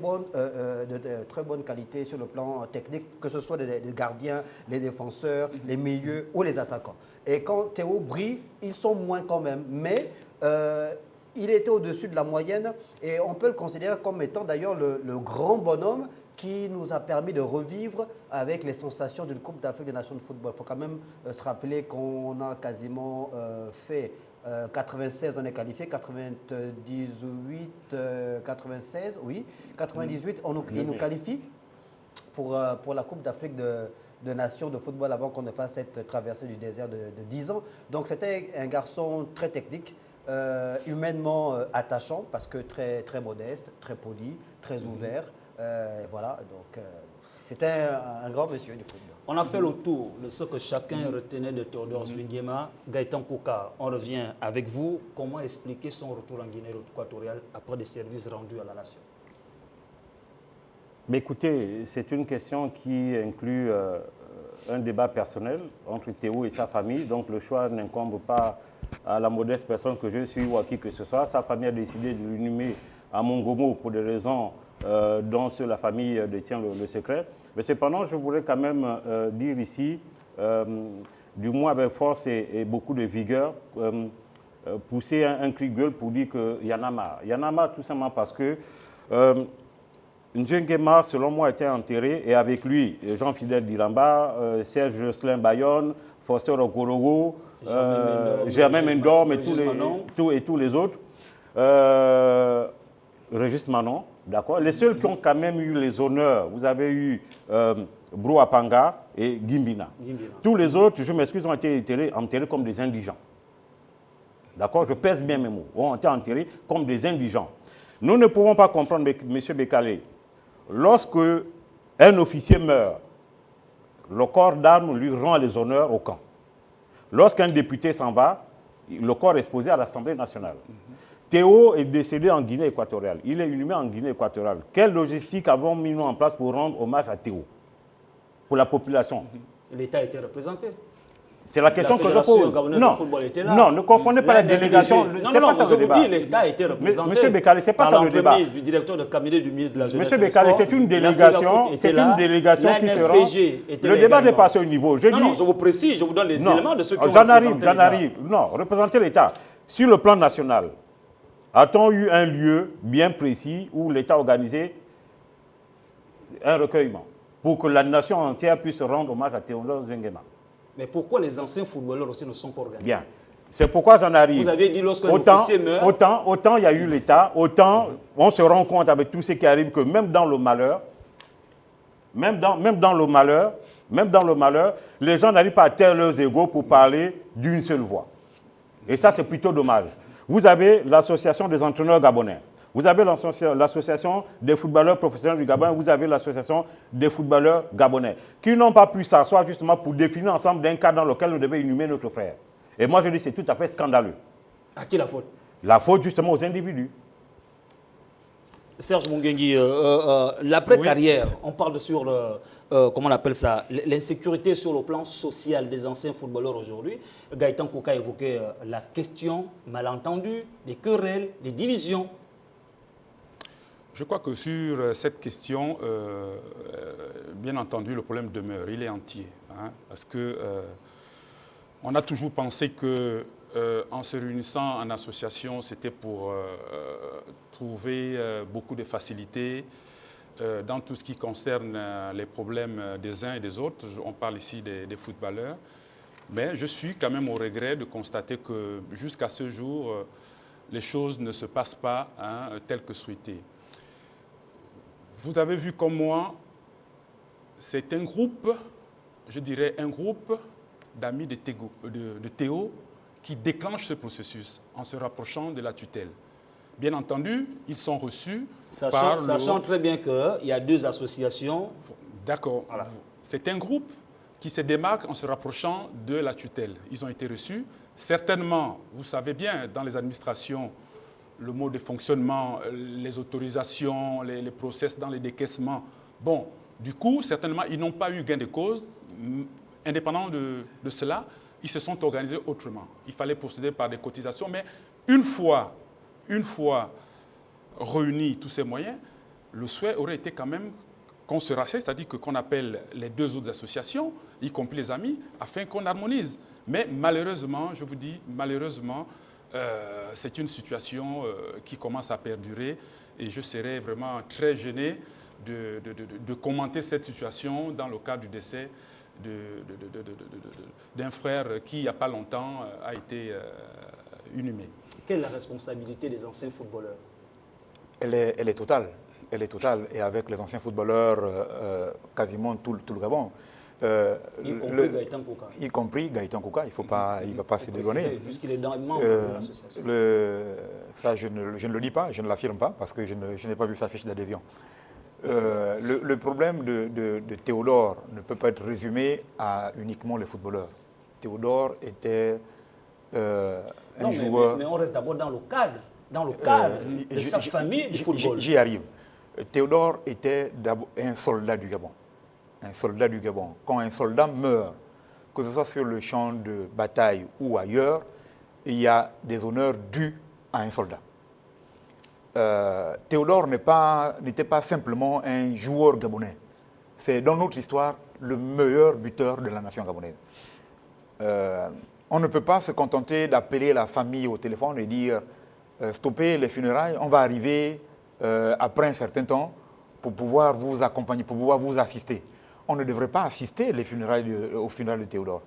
bonne qualité sur le plan technique, que ce soit les gardiens, les défenseurs, les milieux ou les attaquants. Et quand Théo brille, ils sont moins quand même, mais il était au-dessus de la moyenne et on peut le considérer comme étant d'ailleurs le grand bonhomme qui nous a permis de revivre avec les sensations d'une Coupe d'Afrique des Nations de football. Il faut quand même se rappeler qu'on a quasiment fait 96, on est qualifié, 98, 96, oui, 98, il nous qualifie pour la Coupe d'Afrique de Nations de football avant qu'on ne fasse cette traversée du désert de 10 ans. Donc c'était un garçon très technique. Humainement attachant parce que très, très modeste, très poli, très ouvert. Voilà, donc c'était un grand monsieur du football. On a fait le tour de ce que chacun retenait de Théodore Zwingema. Gaëtan Kouka, on revient avec vous. Comment expliquer son retour en Guinée équatoriale après des services rendus à la nation? Mais écoutez, c'est une question qui inclut un débat personnel entre Théo et sa famille. Donc le choix n'incombe pas à la modeste personne que je suis ou à qui que ce soit. Sa famille a décidé de l'inhumer à Mongomo pour des raisons dont la famille détient le secret. Mais cependant, je voudrais quand même dire ici, du moins avec force et beaucoup de vigueur, pousser un cri de gueule pour dire qu'il y en a marre. Il y en a marre tout simplement parce que Zwingema, selon moi, était enterré et avec lui, Jean-Fidèle Dilamba, Serge Jocelyn Bayonne, Foster Okorogo, Germain Mendorme et tous les autres. Régis Manon, d'accord. Les seuls qui ont quand même eu les honneurs, vous avez eu Bro Apanga et Gimbina. Tous les autres, je m'excuse, ont été enterrés comme des indigents. D'accord, je pèse bien mes mots. Ont été enterrés comme des indigents. Nous ne pouvons pas comprendre, M. Bekale, lorsque un officier meurt, le corps d'armes lui rend les honneurs au camp. Lorsqu'un député s'en va, le corps est exposé à l'Assemblée nationale. Théo est décédé en Guinée équatoriale. Il est inhumé en Guinée équatoriale. Quelle logistique avons mis nous en place pour rendre hommage à Théo? Pour la population. L'État était représenté. C'est la question que je pose. Non, ne confondez pas la délégation. Non, je vous dis, l'État était représenté. Monsieur Bekale, ce n'est pas ça le débat. Du directeur de cabinet du ministre de la Jeunesse. Monsieur Bekale, c'est une délégation qui se rend. Le débat n'est pas à ce niveau. Non, je vous précise, je vous donne les éléments de ceux qui ont représenté l'État. J'en arrive. Non, représenter l'État. Sur le plan national, a-t-on eu un lieu bien précis où l'État organisait un recueillement pour que la nation entière puisse rendre hommage à Théodore Zwingema? Mais pourquoi les anciens footballeurs aussi ne sont pas organisés? Bien. C'est pourquoi j'en arrive. Vous avez dit lorsque l'officier meurt... Autant il y a eu l'État, autant on se rend compte avec tout ce qui arrive que même dans le malheur, même dans le malheur, les gens n'arrivent pas à taire leurs égos pour parler d'une seule voix. Et ça, c'est plutôt dommage. Vous avez l'association des entraîneurs gabonais. Vous avez l'association des footballeurs professionnels du Gabon, vous avez l'association des footballeurs gabonais, qui n'ont pas pu s'asseoir justement pour définir ensemble d'un cadre dans lequel nous devons inhumer notre frère. Et moi, je dis que c'est tout à fait scandaleux. À qui la faute? La faute justement aux individus. Serge Mungengui, l'après-carrière, on parle sur, comment on appelle ça, l'insécurité sur le plan social des anciens footballeurs aujourd'hui. Gaëtan Kouka a évoqué la question malentendue, des querelles, des divisions. Je crois que sur cette question, bien entendu, le problème demeure, il est entier. Hein, parce que On a toujours pensé que en se réunissant en association, c'était pour trouver beaucoup de facilités dans tout ce qui concerne les problèmes des uns et des autres. On parle ici des footballeurs. Mais je suis quand même au regret de constater que jusqu'à ce jour, les choses ne se passent pas telles que souhaitées. Vous avez vu comme moi, c'est un groupe, je dirais un groupe d'amis de Théo qui déclenche ce processus en se rapprochant de la tutelle. Bien entendu, ils sont reçus sachant très bien qu'il y a 2 associations. D'accord. Voilà. C'est un groupe qui se démarque en se rapprochant de la tutelle. Ils ont été reçus. Certainement, vous savez bien, dans les administrations, le mode de fonctionnement, les autorisations, les process dans les décaissements. Bon, du coup, certainement, ils n'ont pas eu gain de cause. Indépendant de cela, ils se sont organisés autrement. Il fallait procéder par des cotisations, mais une fois réunis tous ces moyens, le souhait aurait été quand même qu'on se rassure, c'est-à-dire qu'on appelle les 2 autres associations, y compris les amis, afin qu'on harmonise. Mais malheureusement, je vous dis, malheureusement, c'est une situation qui commence à perdurer et je serais vraiment très gêné de commenter cette situation dans le cadre du décès d'un frère qui, il n'y a pas longtemps, a été inhumé. Quelle est la responsabilité des anciens footballeurs? Elle est totale. Elle est totale. Et avec les anciens footballeurs, quasiment tout le Gabon. Y compris Gaëtan Kouka. Y compris Gaëtan Kouka, il ne va pas se dédouaner. Puisqu'il est membre de l'association. Ça, je ne le dis pas, je ne l'affirme pas, parce que je n'ai pas vu sa fiche d'adhésion. Le problème de Théodore ne peut pas être résumé à uniquement les footballeurs. Théodore était un joueur... Mais on reste d'abord dans le cadre de sa famille du football. J'y arrive. Théodore était d'abord un soldat du Gabon. Un soldat du Gabon. Quand un soldat meurt, que ce soit sur le champ de bataille ou ailleurs, il y a des honneurs dus à un soldat. Théodore n'était pas simplement un joueur gabonais. C'est dans notre histoire le meilleur buteur de la nation gabonaise. On ne peut pas se contenter d'appeler la famille au téléphone et dire stoppez les funérailles, on va arriver après un certain temps pour pouvoir vous accompagner, pour pouvoir vous assister. On ne devrait pas assister aux funérailles de Théodore.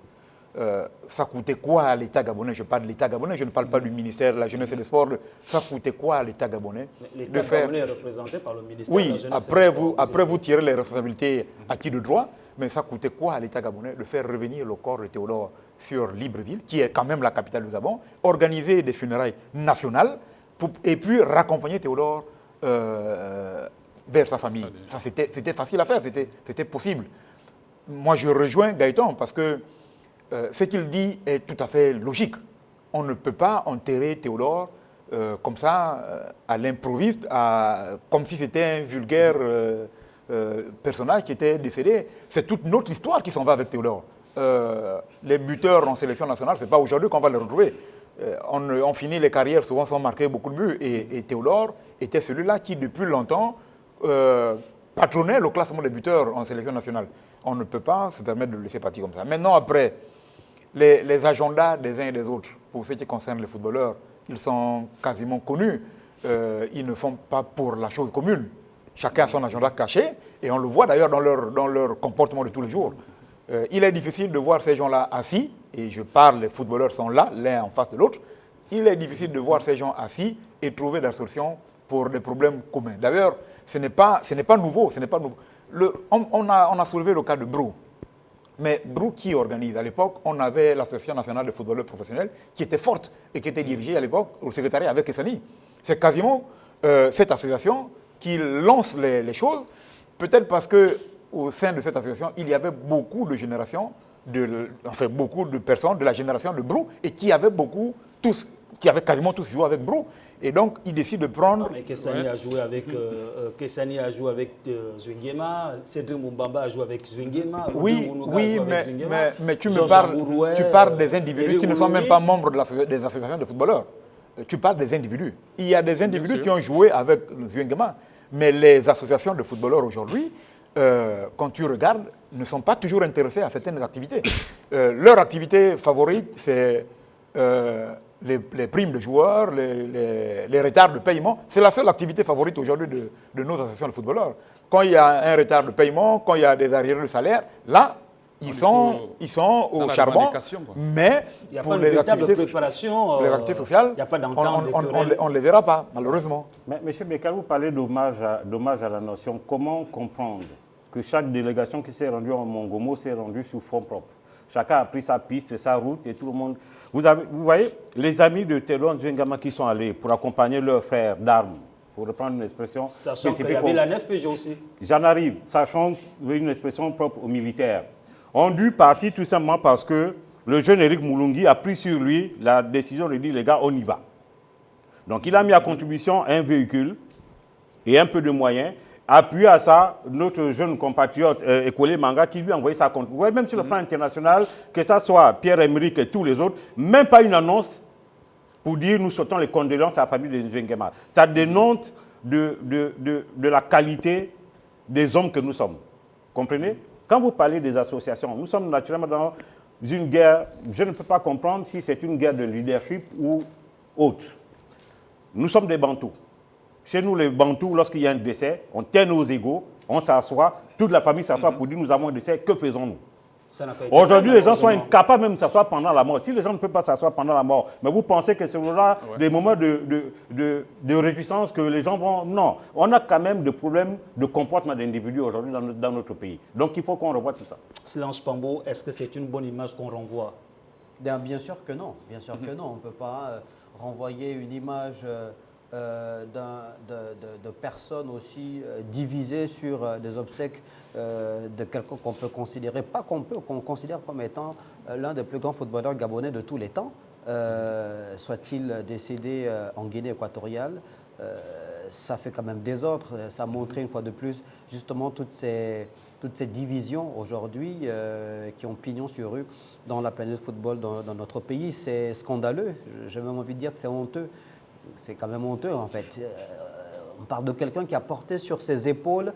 Ça coûtait quoi à l'État gabonais? Je parle de l'État gabonais, je ne parle pas du ministère de la Jeunesse et des Sports. Ça coûtait quoi à l'État gabonais? L'État gabonais est représenté par le ministère de la Jeunesse et des Sports. Après vous tirez les responsabilités à qui de droit, mais ça coûtait quoi à l'État gabonais de faire revenir le corps de Théodore sur Libreville, qui est quand même la capitale du Gabon, organiser des funérailles nationales et puis raccompagner Théodore vers sa famille. Ça, c'était facile à faire, c'était possible. Moi, je rejoins Gaëtan parce que ce qu'il dit est tout à fait logique. On ne peut pas enterrer Théodore comme ça, à l'improviste, comme si c'était un vulgaire personnage qui était décédé. C'est toute notre histoire qui s'en va avec Théodore. Les buteurs en sélection nationale, ce n'est pas aujourd'hui qu'on va les retrouver. On finit les carrières souvent sans marquer beaucoup de buts. Et Théodore était celui-là qui, depuis longtemps, patronnait le classement des buteurs en sélection nationale. On ne peut pas se permettre de le laisser partir comme ça. Maintenant, après, les agendas des uns et des autres, pour ce qui concerne les footballeurs, ils sont quasiment connus. Ils ne font pas pour la chose commune. Chacun a son agenda caché, et on le voit d'ailleurs dans leur comportement de tous les jours. Il est difficile de voir ces gens-là assis, et je parle, les footballeurs sont là, l'un en face de l'autre. Il est difficile de voir ces gens assis et trouver des solutions pour des problèmes communs. D'ailleurs, ce n'est pas nouveau. On a soulevé le cas de Brou. Mais Brou qui organise? À l'époque, on avait l'Association nationale de footballeurs professionnels qui était forte et qui était dirigée à l'époque au secrétariat avec Essani. C'est quasiment cette association qui lance les choses, peut-être parce qu'au sein de cette association, il y avait beaucoup de générations, beaucoup de personnes de la génération de Brou et qui avaient quasiment tous joué avec Brou. Et donc, il décide de prendre... Mais Kessani a joué avec Zouingema, Cédric Moumbamba a joué avec Zouingema. Oui, mais tu parles des individus qui ne sont même pas membres des associations de footballeurs. Tu parles des individus. Il y a des individus qui ont joué avec Zouingema, mais les associations de footballeurs aujourd'hui, quand tu regardes, ne sont pas toujours intéressées à certaines activités. leur activité favorite, c'est les primes de joueurs, les retards de paiement. C'est la seule activité favorite aujourd'hui de nos associations de footballeurs. Quand il y a un retard de paiement, quand il y a des arriérés de salaire, là, ils sont au charbon. Mais pour les activités sociales, il n'y a pas d'entente. On ne les verra pas, malheureusement. Mais M. Bekal, vous parlez d'hommage à la nation. Comment comprendre que chaque délégation qui s'est rendue en Mongomo s'est rendue sur fonds propres? Chacun a pris sa piste, sa route et tout le monde... Vous voyez, les amis de Telon Djengama qui sont allés pour accompagner leurs frères d'armes, pour reprendre une expression... Sachant qu'il y avait la NFPG aussi. J'en arrive, sachant une expression propre aux militaires. On dû partir tout simplement parce que le jeune Eric Moulungi a pris sur lui la décision de dire, les gars, on y va. Donc il a mis à contribution un véhicule et un peu de moyens. Appuyé à ça, notre jeune compatriote Écolé Manga qui lui a envoyé sa contribution. Vous voyez, même sur le plan international, que ce soit Pierre-Emerick et tous les autres, même pas une annonce pour dire nous souhaitons les condoléances à la famille de Njengema. Ça dénote de la qualité des hommes que nous sommes. Comprenez? Quand vous parlez des associations, nous sommes naturellement dans une guerre, je ne peux pas comprendre si c'est une guerre de leadership ou autre. Nous sommes des Bantous. Chez nous, les Bantous, lorsqu'il y a un décès, on tient nos égaux, on s'assoit, toute la famille s'assoit pour dire nous avons un décès, que faisons-nous? Aujourd'hui, les gens sont incapables même de s'asseoir pendant la mort. Si les gens ne peuvent pas s'asseoir pendant la mort, mais vous pensez que c'est là des moments de réticence que les gens vont... Non, on a quand même des problèmes de comportement d'individus aujourd'hui dans notre pays. Donc il faut qu'on revoie tout ça. Silence Pambo, est-ce que c'est une bonne image qu'on renvoie? Bien sûr que non, bien sûr que non. On ne peut pas renvoyer une image... de personnes aussi divisées sur des obsèques de quelqu'un qu'on peut considérer, pas qu'on considère comme étant l'un des plus grands footballeurs gabonais de tous les temps, soit-il décédé en Guinée équatoriale. Ça fait quand même désordre, ça a montré une fois de plus justement toutes ces divisions aujourd'hui qui ont pignon sur rue dans la planète football dans notre pays. C'est scandaleux, j'ai même envie de dire que c'est honteux. C'est quand même honteux, en fait. On parle de quelqu'un qui a porté sur ses épaules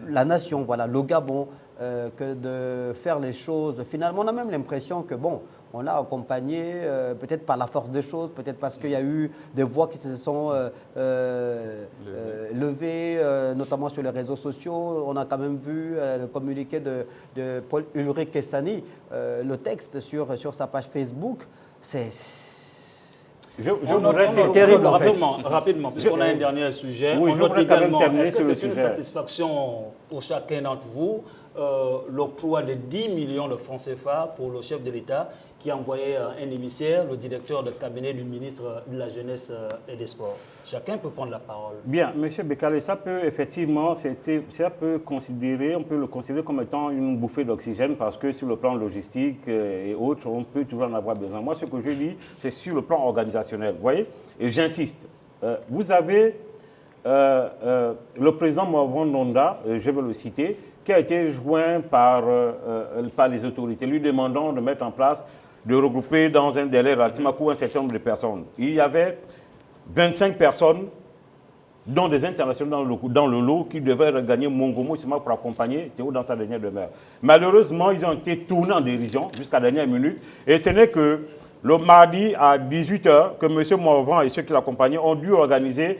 la nation, voilà, le Gabon, que de faire les choses. Finalement, on a même l'impression que, bon, on l'a accompagné, peut-être par la force des choses, peut-être parce qu'il y a eu des voix qui se sont levées, notamment sur les réseaux sociaux. On a quand même vu le communiqué de Paul-Ulrich Kessani, le texte sur sa page Facebook. C'est terrible, en fait. Rapidement, puisqu'on a un dernier sujet. Oui, on note également, est-ce que c'est une satisfaction pour chacun d'entre vous, l'octroi de 10 millions de francs CFA pour le chef de l'État qui a envoyé un émissaire, le directeur de cabinet du ministre de la Jeunesse et des Sports? Chacun peut prendre la parole. Bien, M. Bekale, ça peut effectivement, on peut le considérer comme étant une bouffée d'oxygène parce que sur le plan logistique et autres, on peut toujours en avoir besoin. Moi, ce que je dis, c'est sur le plan organisationnel. Vous voyez? Et j'insiste. Vous avez le président Morvan Nonda, je vais le citer, qui a été joint par les autorités, lui demandant de mettre en place, de regrouper dans un délai relativement court un certain nombre de personnes. Il y avait 25 personnes, dont des internationaux dans le lot, qui devaient regagner Mongomo pour accompagner Théo dans sa dernière demeure. Malheureusement, ils ont été tournés en dérision jusqu'à la dernière minute. Et ce n'est que le mardi à 18 h que M. Morvan et ceux qui l'accompagnaient ont dû organiser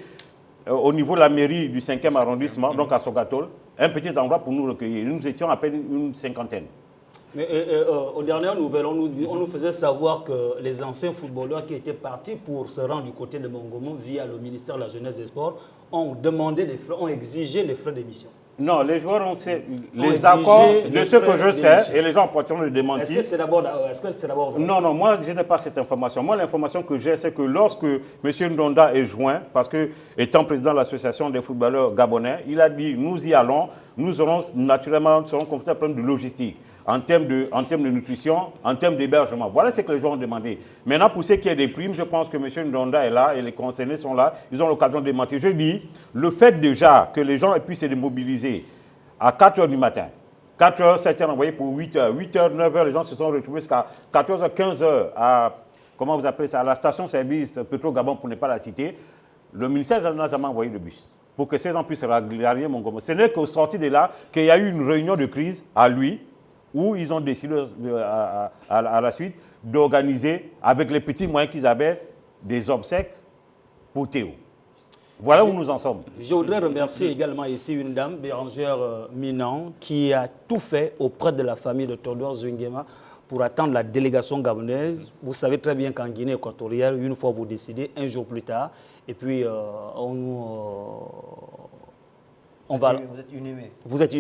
au niveau de la mairie du 5e arrondissement, donc à Sogatol, un petit endroit pour nous recueillir. Nous étions à peine une cinquantaine. Mais aux dernières nouvelles, on nous faisait savoir que les anciens footballeurs qui étaient partis pour se rendre du côté de Mongomo via le ministère de la Jeunesse et des Sports ont exigé les frais d'émission. Non, les joueurs ont les accords de ce que je sais, et les gens pourront le démentir. Est-ce que c'est d'abord vrai? Non, moi, je n'ai pas cette information. Moi, l'information que j'ai, c'est que lorsque M. Ndonda est joint, parce que, étant président de l'association des footballeurs gabonais, il a dit, nous y allons, nous aurons naturellement, confrontés à un problème de logistique, en termes de nutrition, en termes d'hébergement. Voilà ce que les gens ont demandé. Maintenant, pour ce qui est des primes, je pense que M. Ndonda est là et les concernés sont là. Ils ont l'occasion de démentir. Je dis, le fait déjà que les gens puissent se démobiliser à 4 h du matin, 4 h, certains envoyés pour 8 h, 8 h, 9 h, les gens se sont retrouvés jusqu'à 14 h, 15 h à, comment vous appelez ça, à la station-service Petro-Gabon, pour ne pas la citer. Le ministère n'a jamais envoyé de bus pour que ces gens puissent régulariser Mongomo. Ce n'est qu'au sorti de là qu'il y a eu une réunion de crise à lui, où ils ont décidé à la suite d'organiser, avec les petits moyens qu'ils avaient, des obsèques pour Théo. Voilà où nous en sommes. Je voudrais remercier également ici une dame, Bérangère Minan, qui a tout fait auprès de la famille de Théodore Zwingema pour attendre la délégation gabonaise. Vous savez très bien qu'en Guinée équatoriale, une fois vous décidez, un jour plus tard, et puis on va... Vous êtes inhumé.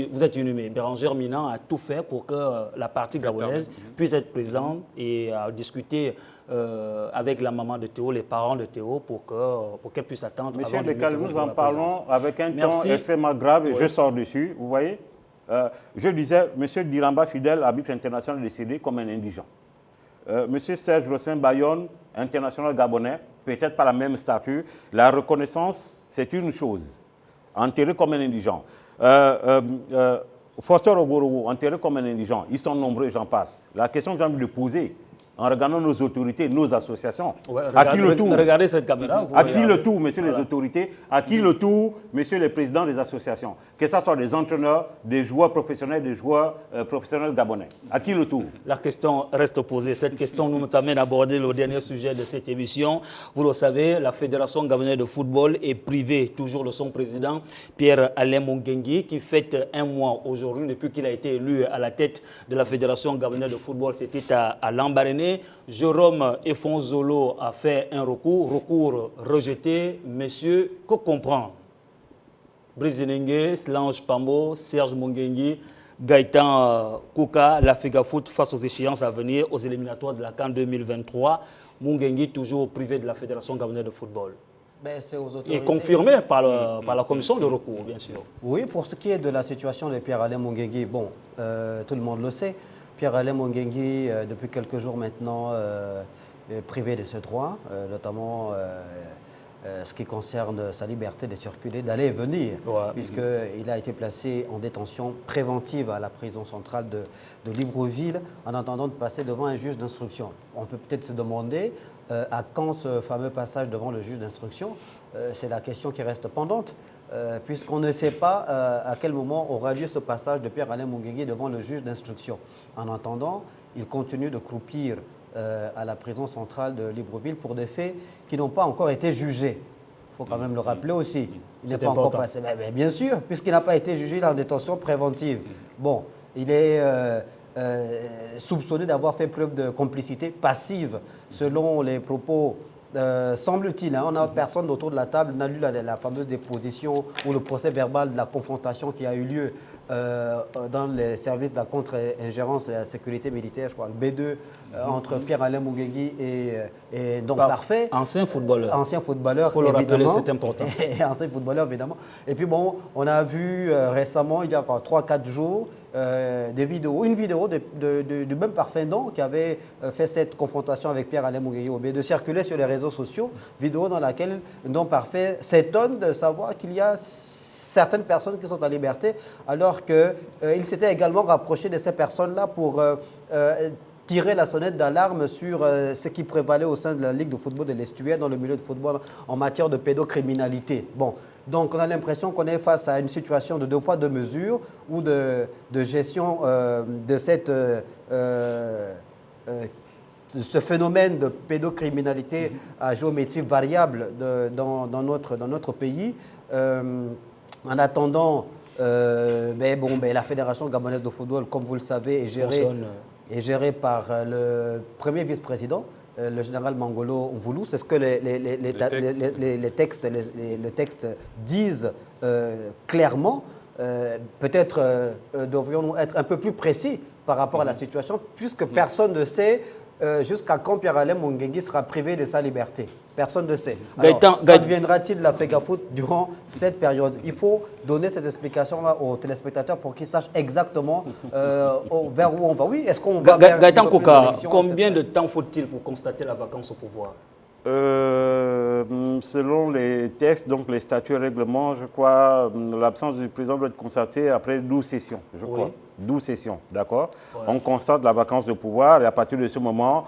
Vous êtes inhumé. Bérangère Minan a tout fait pour que la partie gabonaise puisse être présente et discuter avec la maman de Théo, les parents de Théo, pour qu'elle puisse attendre. Monsieur Descalmes, nous en parlons avec un ton extrêmement grave et je sors dessus. Vous voyez, je disais, Monsieur Diramba Fidèle, arbitre international décédé comme un indigent. Monsieur Serge Rossin Bayonne, international gabonais, peut-être pas la même stature. La reconnaissance, c'est une chose. Enterré comme un indigent. Foster Oborowo, enterré comme un indigent. Ils sont nombreux, j'en passe. La question que j'ai envie de poser, en regardant nos autorités, nos associations, à qui le tour? Regardez cette caméra. À qui le tour, messieurs les autorités? À qui le tour, messieurs les présidents des associations? Que ce soit des entraîneurs, des joueurs professionnels, des joueurs professionnels gabonais. À qui le tour? La question reste posée. Cette question nous amène à aborder le dernier sujet de cette émission. Vous le savez, la Fédération gabonaise de football est privée toujours de son président, Pierre-Alain Mungengui, qui fête un mois aujourd'hui depuis qu'il a été élu à la tête de la Fédération gabonaise de football. C'était à Lambaréné. Jérôme Efonzolo a fait un recours rejeté. Messieurs, que comprend Brice Denengue, Slange Pambo, Serge Mungengui, Gaëtan Kouka, l'Africa Foot face aux échéances à venir, aux éliminatoires de la CAN 2023. Mungengui toujours privé de la Fédération gabonaise de football. Et confirmé par la commission de recours, bien sûr. Oui, pour ce qui est de la situation de Pierre-Alain Mungengui, bon, tout le monde le sait. Pierre-Alain Mungengui, depuis quelques jours maintenant, est privé de ses droits, notamment ce qui concerne sa liberté de circuler, d'aller et venir, puisqu'il a été placé en détention préventive à la prison centrale de Libreville en attendant de passer devant un juge d'instruction. On peut peut-être se demander à quand ce fameux passage devant le juge d'instruction. C'est la question qui reste pendante. Puisqu'on ne sait pas à quel moment aura lieu ce passage de Pierre-Alain Mungengui devant le juge d'instruction. En attendant, il continue de croupir à la prison centrale de Libreville pour des faits qui n'ont pas encore été jugés. Il faut quand même le rappeler aussi. Il n'est pas encore passé. Mais bien sûr, puisqu'il n'a pas été jugé, il est en détention préventive. Bon, il est soupçonné d'avoir fait preuve de complicité passive, selon les propos. Semble-t-il, on n'a personne autour de la table n'a lu la fameuse déposition ou le procès verbal de la confrontation qui a eu lieu dans les services de la contre-ingérence et la sécurité militaire, je crois, le B2, entre Pierre-Alain Mungengui et donc Parfait. Ancien footballeur. Ancien footballeur, faut le rappeler, c'est important. Et ancien footballeur, évidemment. Et puis bon, on a vu récemment, il y a 3-4 jours, des vidéos, une vidéo du même Parfait Ndong qui avait fait cette confrontation avec Pierre-Alain Mungengui au B2 circuler sur les réseaux sociaux, vidéo dans laquelle Ndong Parfait s'étonne de savoir qu'il y a certaines personnes qui sont en liberté, alors qu'il s'était également rapproché de ces personnes-là pour tirer la sonnette d'alarme sur ce qui prévalait au sein de la Ligue de football de l'Estuaire dans le milieu de football en matière de pédocriminalité. Bon, donc on a l'impression qu'on est face à une situation de deux poids, deux mesures ou de gestion de ce phénomène de pédocriminalité à géométrie variable dans notre pays. En attendant, la Fédération gabonaise de football, comme vous le savez, est gérée par le premier vice-président, le général Mangolo Mvoulou. C'est ce que les textes disent clairement. Peut-être devrions-nous être un peu plus précis par rapport à la situation, puisque personne ne sait jusqu'à quand Pierre-Alain Mungengui sera privé de sa liberté. Personne ne sait. Qu'adviendra-t-il de la FEGAFOOT durant cette période? Il faut donner cette explication-là aux téléspectateurs pour qu'ils sachent exactement vers où on va. Oui, est-ce qu'on va vers Gaëtan Kouka, combien de temps faut-il pour constater la vacance au pouvoir? Selon les textes, donc les statuts et règlements, je crois, l'absence du président doit être constatée après 12 sessions, je crois. 12 sessions, d'accord. On constate la vacance de pouvoir et à partir de ce moment,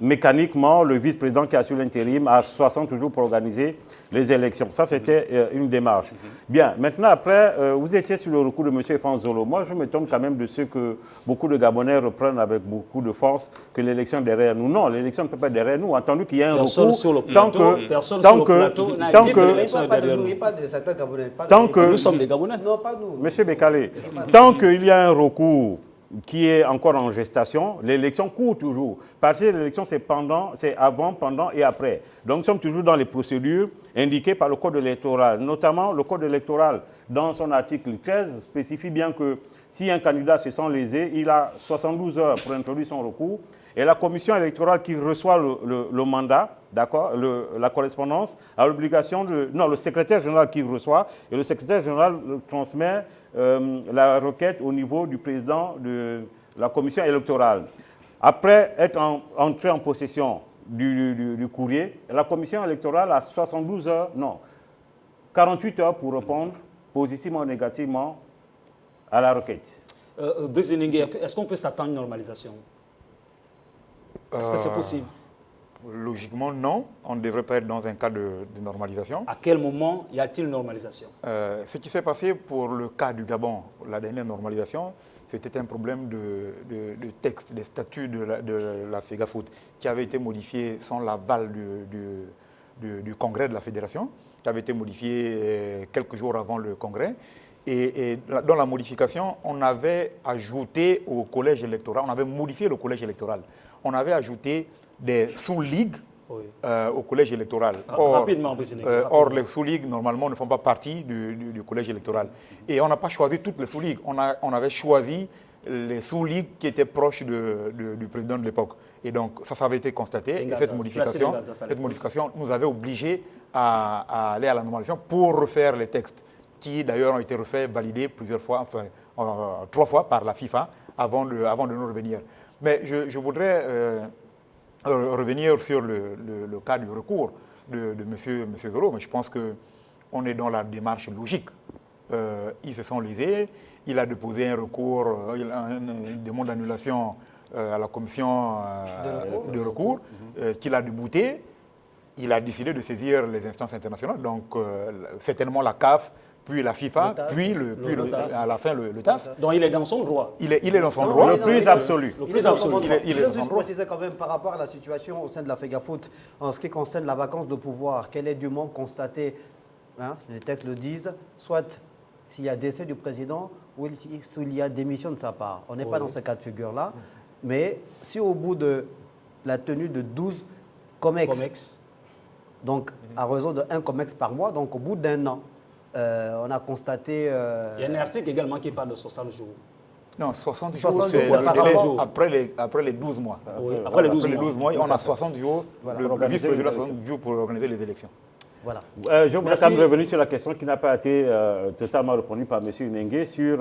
mécaniquement, le vice-président qui assure l'intérim a 60 jours pour organiser les élections. Ça, c'était une démarche. Bien, maintenant, après, vous étiez sur le recours de M. France Zolo. Moi, je m'étonne quand même de ce que beaucoup de Gabonais reprennent avec beaucoup de force, que l'élection est derrière nous. Non, l'élection ne peut pas être derrière nous. Entendu qu'il y a un recours, sur le tant plateau, que... personne tant sur que- le plateau n'a tant dit que- que l'élection est Pas de derrière nous, nous. il parle de certains Gabonais. pas de- Tant que- Nous sommes des Gabonais. Non, pas nous. Monsieur Bekale, tant qu'il y a un recours qui est encore en gestation, l'élection court toujours. Parce que l'élection, c'est avant, pendant et après. Donc, nous sommes toujours dans les procédures indiquées par le Code électoral. Notamment, le Code électoral, dans son article 13, spécifie bien que si un candidat se sent lésé, il a 72 heures pour introduire son recours. Et la commission électorale qui reçoit le mandat, d'accord, la correspondance, a l'obligation de... Non, le secrétaire général qui reçoit, et le secrétaire général transmet la requête au niveau du président de la commission électorale. Après être entré en possession du courrier, la commission électorale a 72 heures, non, 48 heures pour répondre positivement ou négativement à la requête. Brice Ningué, est-ce qu'on peut s'attendre à une normalisation? Est-ce que c'est possible? Logiquement, non. On ne devrait pas être dans un cas de normalisation. À quel moment y a-t-il une normalisation? Ce qui s'est passé pour le cas du Gabon, la dernière normalisation, c'était un problème de texte, des statuts de la FEGAFOOT qui avait été modifié sans l'aval du congrès de la fédération, qui avait été modifié quelques jours avant le congrès. Et dans la modification, on avait ajouté au collège électoral, on avait modifié le collège électoral. On avait ajouté des sous-ligues au collège électoral. Rapidement, Brice Ningué. Or, les sous-ligues, normalement, ne font pas partie du collège électoral. Et on n'a pas choisi toutes les sous-ligues. On avait choisi les sous-ligues qui étaient proches du président de l'époque. Et donc, ça avait été constaté. Et cette modification nous avait obligés à aller à la normalisation pour refaire les textes, qui d'ailleurs ont été refaits, validés plusieurs fois, enfin 3 fois par la FIFA avant de nous revenir. Mais je voudrais revenir sur le cas du recours de M. Zolo, mais je pense qu'on est dans la démarche logique. Ils se sont lésés, il a déposé un recours, une demande d'annulation à la commission de recours, qu'il a débouté. Il a décidé de saisir les instances internationales, donc certainement la CAF, puis la FIFA, puis à la fin le TAS. Donc il est dans son droit. Il est dans son droit. Le plus absolu. Le plus absolu. Il est dans son juste droit. préciser quand même par rapport à la situation au sein de la FEGAFOOT, en ce qui concerne la vacance de pouvoir, qu'elle est dûment constatée, hein, les textes le disent, soit s'il y a décès du président ou s'il y a démission de sa part. On n'est pas dans ce cas de figure-là. Mais si au bout de la tenue de 12 COMEX, donc à raison de 1 COMEX par mois, donc au bout d'un an, on a constaté... Il y a un article également qui parle de 60 jours. Non, 60 60 jours, c'est jours, le par délai rapport- après les 12 mois. Oui, après les 12 Après les mois. 12 mois, on a 60 jours, le organiser vice-président a les 60 jours pour organiser les élections. Voilà. Je voudrais quand même revenir sur la question qui n'a pas été totalement répondue par M. Nengue sur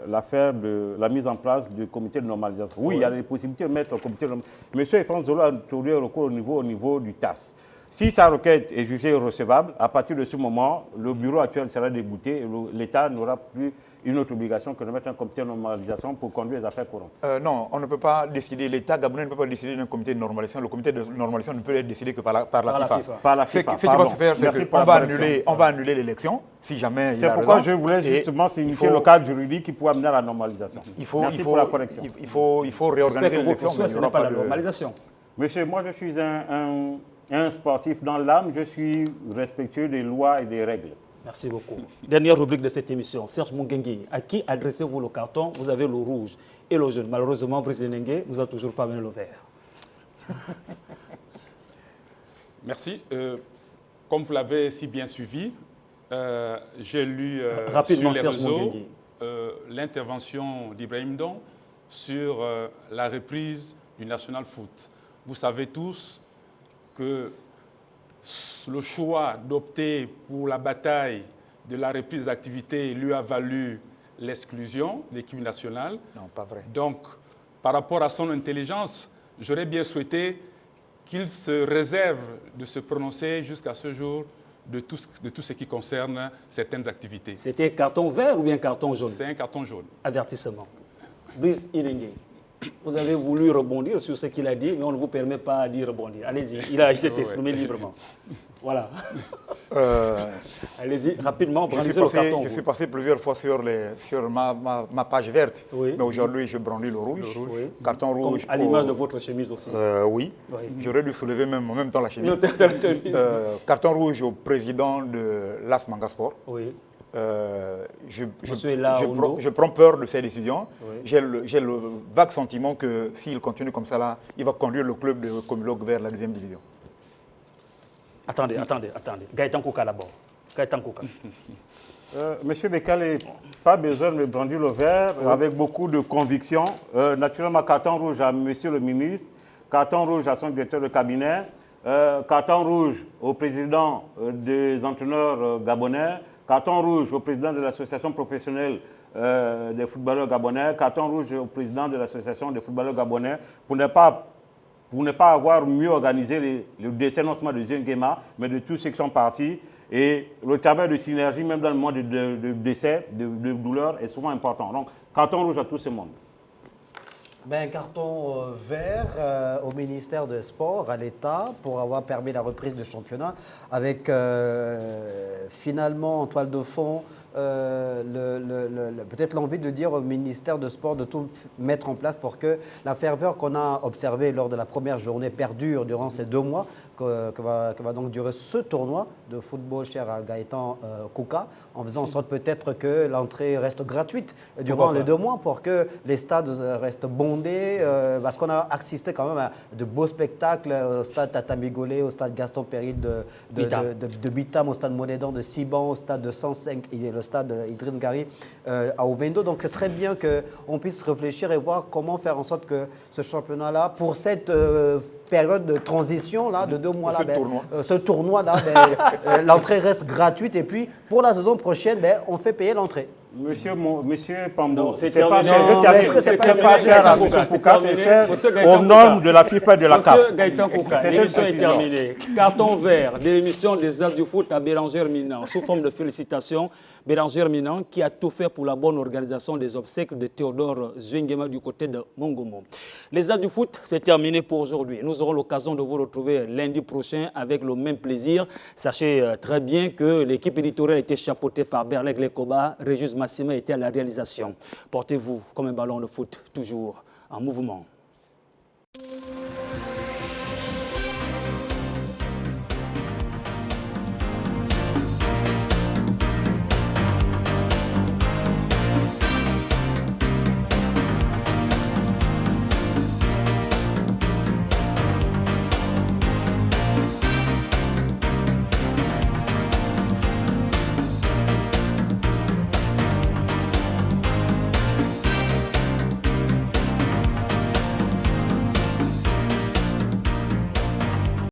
l'affaire de la mise en place du comité de normalisation. Oui, il y a des possibilités de mettre le comité de normalisation. M. France Zolo a introduit un recours au niveau du TAS. Si sa requête est jugée recevable, à partir de ce moment, le bureau actuel sera débouté et l'État n'aura plus une autre obligation que de mettre un comité de normalisation pour conduire les affaires courantes. Non, on ne peut pas décider, l'État gabonais ne peut pas décider d'un comité de normalisation. Le comité de normalisation ne peut être décidé que par la FIFA. Par la Ce FIFA, qui va pardon. se faire, Merci c'est pour la qu'on va correction. on va annuler l'élection, si jamais il C'est a pourquoi raison. je voulais Et justement signifier il faut- le cadre juridique qui pourrait amener à la normalisation. Merci il pour la correction. il faut J'espère réorganiser que votre l'élection, souhait, mais ce il n'y n'est aura pas pas la de... normalisation. Monsieur, moi je suis un sportif dans l'âme, je suis respectueux des lois et des règles. Merci beaucoup. Dernière rubrique de cette émission. Serge Mungengui, à qui adressez-vous le carton? Vous avez le rouge et le jaune. Malheureusement, Brice Nengue nous a toujours pas amené le vert. Merci. Comme vous l'avez si bien suivi, j'ai lu Rapidement, sur les Serge réseaux Mungengui. l'intervention d'Ibrahim Don sur la reprise du National Foot. Vous savez tous que le choix d'opter pour la bataille de la reprise des activités lui a valu l'exclusion de l'équipe nationale. Non, pas vrai. Donc, par rapport à son intelligence, j'aurais bien souhaité qu'il se réserve de se prononcer jusqu'à ce jour de tout ce qui concerne certaines activités. C'était carton vert ou bien carton jaune? C'est un carton jaune. Avertissement. Brice Nengue, vous avez voulu rebondir sur ce qu'il a dit, mais on ne vous permet pas d'y rebondir. Allez-y, il s'est exprimé librement. Voilà. Allez-y, rapidement, brandissez le carton. Je suis passé plusieurs fois sur ma page verte, Oui. mais aujourd'hui je brandis le rouge. Oui. Carton Comme rouge. à l'image de votre chemise aussi. Oui. J'aurais dû soulever même en même temps la chemise. Non, t'as la chemise. Carton rouge au président de l'AS Mangasport. Oui. Je prends peur de ces décisions. Oui. J'ai le vague sentiment que s'il continue comme ça, là, il va conduire le club de Comilog vers la deuxième division. Attendez. Gaëtan Kouka d'abord. Gaëtan Kouka. Monsieur Bekale, pas besoin de brandir le verre avec beaucoup de conviction. Naturellement, carton rouge à Monsieur le ministre, carton rouge à son directeur de cabinet, carton rouge au président des entraîneurs gabonais, carton rouge au président de l'association professionnelle des footballeurs gabonais, carton rouge au président de l'association des footballeurs gabonais pour ne pas avoir mieux organisé le décénoncement de Nguema, mais de tous ceux qui sont partis. Et le travail de synergie, même dans le moment de décès, de douleur, est souvent important. Donc, carton rouge à tout ce monde. Ben, carton vert au ministère des Sports, à l'État, pour avoir permis la reprise du championnat, avec finalement en toile de fond peut-être l'envie de dire au ministère des Sports de tout mettre en place pour que la ferveur qu'on a observée lors de la première journée perdure durant ces 2 mois, que va donc durer ce tournoi de football cher à Gaëtan Kouka, en faisant en sorte peut-être que l'entrée reste gratuite durant les 2 mois pour que les stades restent bondés, parce qu'on a assisté quand même à de beaux spectacles au stade Tatamigolé, au stade Gaston Péry de Bitam, au stade Monédan de Siban, au stade de 105 et le stade Idriss Gari à Ovendo. Donc ce serait bien qu'on puisse réfléchir et voir comment faire en sorte que ce championnat-là, pour cette période de transition là, de 2 mois, ce tournoi-là, l'entrée reste gratuite et puis pour la saison prochaine, on fait payer l'entrée. Monsieur Pambo, c'est pas terminé. cher à M. Kouka, c'est cher aux normes de la FIFA et de la CAF. Monsieur Gaëtan Kouka, l'émission est terminée. Carton vert de l'émission des As du foot à Bérangère Minant, sous forme de félicitations. Bérangère Minant qui a tout fait pour la bonne organisation des obsèques de Théodore Nguema du côté de Mongomo. Les As du foot, c'est terminé pour aujourd'hui. Nous aurons l'occasion de vous retrouver lundi prochain avec le même plaisir. Sachez très bien que l'équipe éditoriale était chapeautée par Berleg Lekoba, Régis Massima était à la réalisation. Portez-vous comme un ballon de foot, toujours en mouvement.